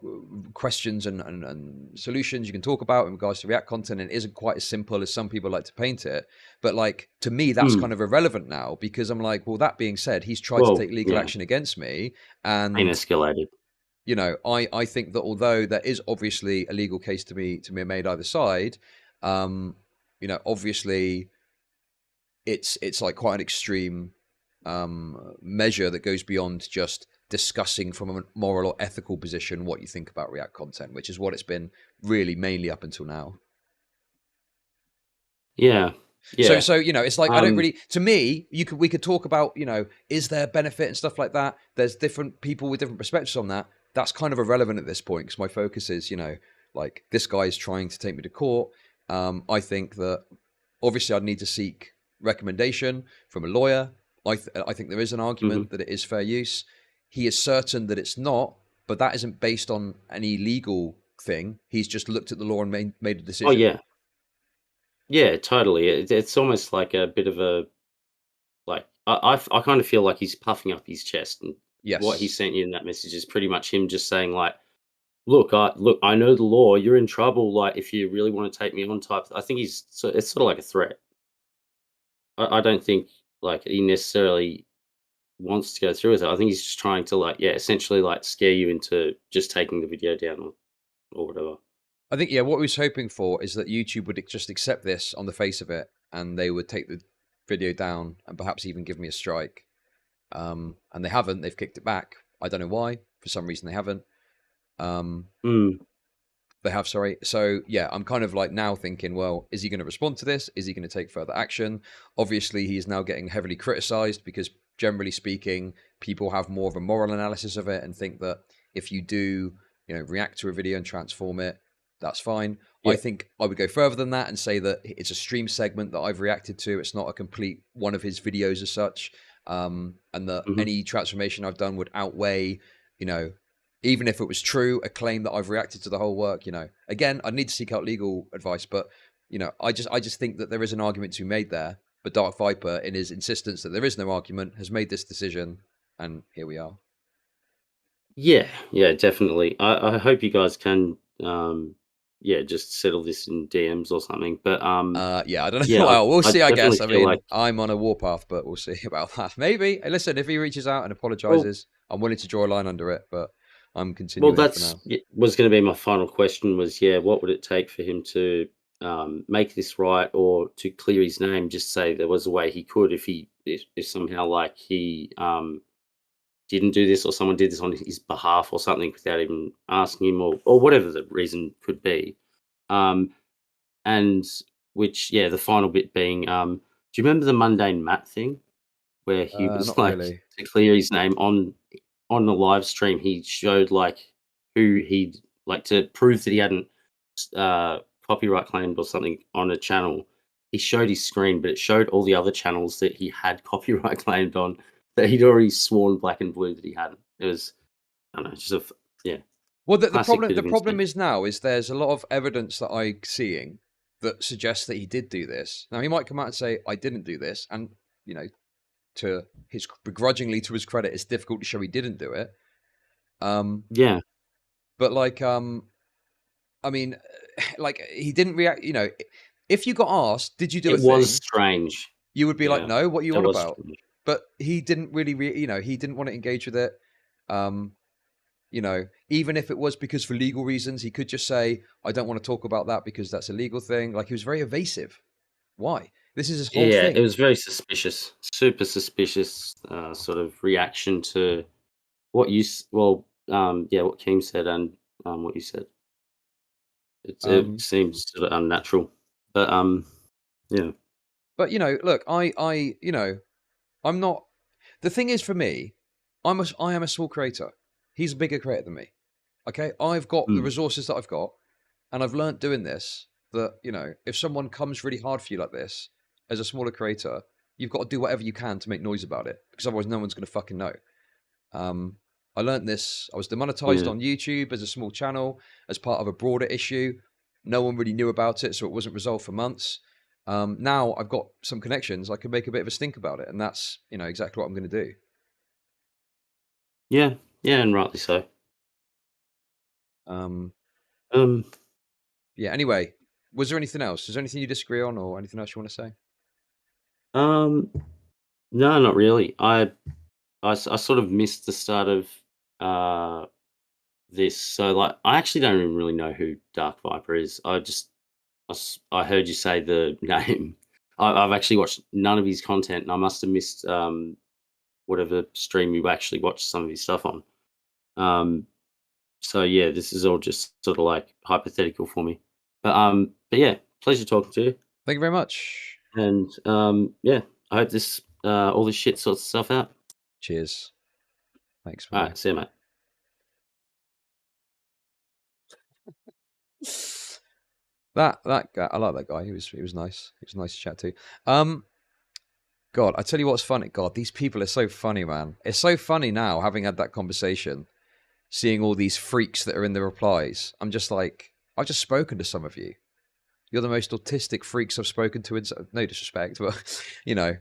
[SPEAKER 1] questions and solutions you can talk about in regards to React content, and it isn't quite as simple as some people like to paint it. But like to me that's kind of irrelevant now, because I'm like, well, that being said, he's tried to take legal action against me, and
[SPEAKER 8] Been escalated.
[SPEAKER 1] I think that although there is obviously a legal case to be made either side, obviously it's like quite an extreme measure that goes beyond just discussing from a moral or ethical position what you think about React content, which is what it's been really mainly up until now.
[SPEAKER 8] Yeah.
[SPEAKER 1] So it's like I don't really. To me, we could talk about is there benefit and stuff like that. There's different people with different perspectives on that. That's kind of irrelevant at this point, because my focus is like this guy is trying to take me to court. I think that obviously I'd need to seek recommendation from a lawyer. I think there is an argument that it is fair use. He is certain that it's not, but that isn't based on any legal thing. He's just looked at the law and made a decision.
[SPEAKER 8] Oh yeah. Yeah, totally. It's almost like a bit of a like I kind of feel like he's puffing up his chest, and what he
[SPEAKER 1] Yes.
[SPEAKER 8] sent you in that message is pretty much him just saying like, look, I know the law. You're in trouble. Like, if you really want to take me on, type. I think it's sort of like a threat. I don't think like he necessarily wants to go through with it. I think he's just trying to like, essentially like scare you into just taking the video down or whatever.
[SPEAKER 1] I think what we was hoping for is that YouTube would just accept this on the face of it, and they would take the video down and perhaps even give me a strike. And they haven't. They've kicked it back. I don't know why. For some reason, they haven't. They have, sorry. So I'm kind of like now thinking, well, is he going to respond to this? Is he going to take further action? Obviously, he is now getting heavily criticized, because generally speaking, people have more of a moral analysis of it and think that if you do, react to a video and transform it, that's fine. I think I would go further than that and say that it's a stream segment that I've reacted to. It's not a complete one of his videos as such. And that any transformation I've done would outweigh, even if it was true, a claim that I've reacted to the whole work. Again, I'd need to seek out legal advice, but I just think that there is an argument to be made there. But Dark Viper, in his insistence that there is no argument, has made this decision, and here we are.
[SPEAKER 8] Yeah, definitely. I hope you guys can just settle this in DMs or something. But
[SPEAKER 1] I don't know. Yeah, well, we'll see. I guess. I mean,
[SPEAKER 8] like
[SPEAKER 1] I'm on a warpath, but we'll see about that. Maybe. Hey, listen, if he reaches out and apologizes, I'm willing to draw a line under it. But I'm continuing.
[SPEAKER 8] Well,
[SPEAKER 1] for now.
[SPEAKER 8] was going to be my final question. Was what would it take for him to make this right, or to clear his name? Just say there was a way he could, if somehow like he didn't do this, or someone did this on his behalf or something without even asking him, or whatever the reason could be. And which, the final bit being, do you remember the Mundane Matt thing, where he was like,
[SPEAKER 1] really.
[SPEAKER 8] to clear his name on the live stream, he showed like who he'd like to prove that he hadn't copyright claimed or something on a channel. He showed his screen, but it showed all the other channels that he had copyright claimed on, that he'd already sworn black and blue that he hadn't. It was, I don't know, just
[SPEAKER 1] Well, the
[SPEAKER 8] Classic bit
[SPEAKER 1] the
[SPEAKER 8] of
[SPEAKER 1] problem
[SPEAKER 8] instinct.
[SPEAKER 1] is now is there's a lot of evidence that I'm seeing that suggests that he did do this. Now he might come out and say I didn't do this, and you know, to his begrudgingly to his credit, it's difficult to show he didn't do it.
[SPEAKER 8] Yeah.
[SPEAKER 1] But like, I mean, like he didn't react. You know, if you got asked, did you do a
[SPEAKER 8] It was
[SPEAKER 1] thing?
[SPEAKER 8] strange.
[SPEAKER 1] You would be like,
[SPEAKER 8] Yeah.
[SPEAKER 1] no, what are you
[SPEAKER 8] That
[SPEAKER 1] on
[SPEAKER 8] was
[SPEAKER 1] about?
[SPEAKER 8] strange.
[SPEAKER 1] But he didn't really, you know, he didn't want to engage with it. You know, even if it was because for legal reasons, he could just say, I don't want to talk about that because that's a legal thing. Like he was very evasive. Why? This is his whole
[SPEAKER 8] Yeah,
[SPEAKER 1] thing.
[SPEAKER 8] it was very suspicious. Super suspicious sort of reaction to what you what Keem said and what you said. It seems sort of unnatural. But yeah.
[SPEAKER 1] But you know, look, you know, I'm not. The thing is, for me, I am a small creator. He's a bigger creator than me. Okay, I've got the resources that I've got, and I've learned doing this that you know, if someone comes really hard for you like this as a smaller creator, you've got to do whatever you can to make noise about it because otherwise, no one's going to fucking know. I learned this. I was demonetized on YouTube as a small channel as part of a broader issue. No one really knew about it, so it wasn't resolved for months. Now I've got some connections. I can make a bit of a stink about it, and that's you know exactly what I'm going to do.
[SPEAKER 8] Yeah, and rightly so.
[SPEAKER 1] Yeah. Anyway, was there anything else? Is there anything you disagree on, or anything else you want to say?
[SPEAKER 8] No, not really. I sort of missed the start of this, so like I actually don't even really know who Dark Viper is. I heard you say the name. I've actually watched none of his content, and I must have missed whatever stream you actually watched some of his stuff on. So yeah, this is all just sort of like hypothetical for me. But yeah, pleasure talking to you.
[SPEAKER 1] Thank you very much.
[SPEAKER 8] And yeah, I hope this all this shit sorts itself out.
[SPEAKER 1] Cheers. Thanks.
[SPEAKER 8] All right, see you, mate.
[SPEAKER 1] That guy, I like that guy. He was nice. He was nice to chat to. God, I tell you what's funny. God, these people are so funny, man. It's so funny now having had that conversation, seeing all these freaks that are in the replies. I'm just like, I've just spoken to some of you. You're the most autistic freaks I've spoken to. No disrespect, but you know,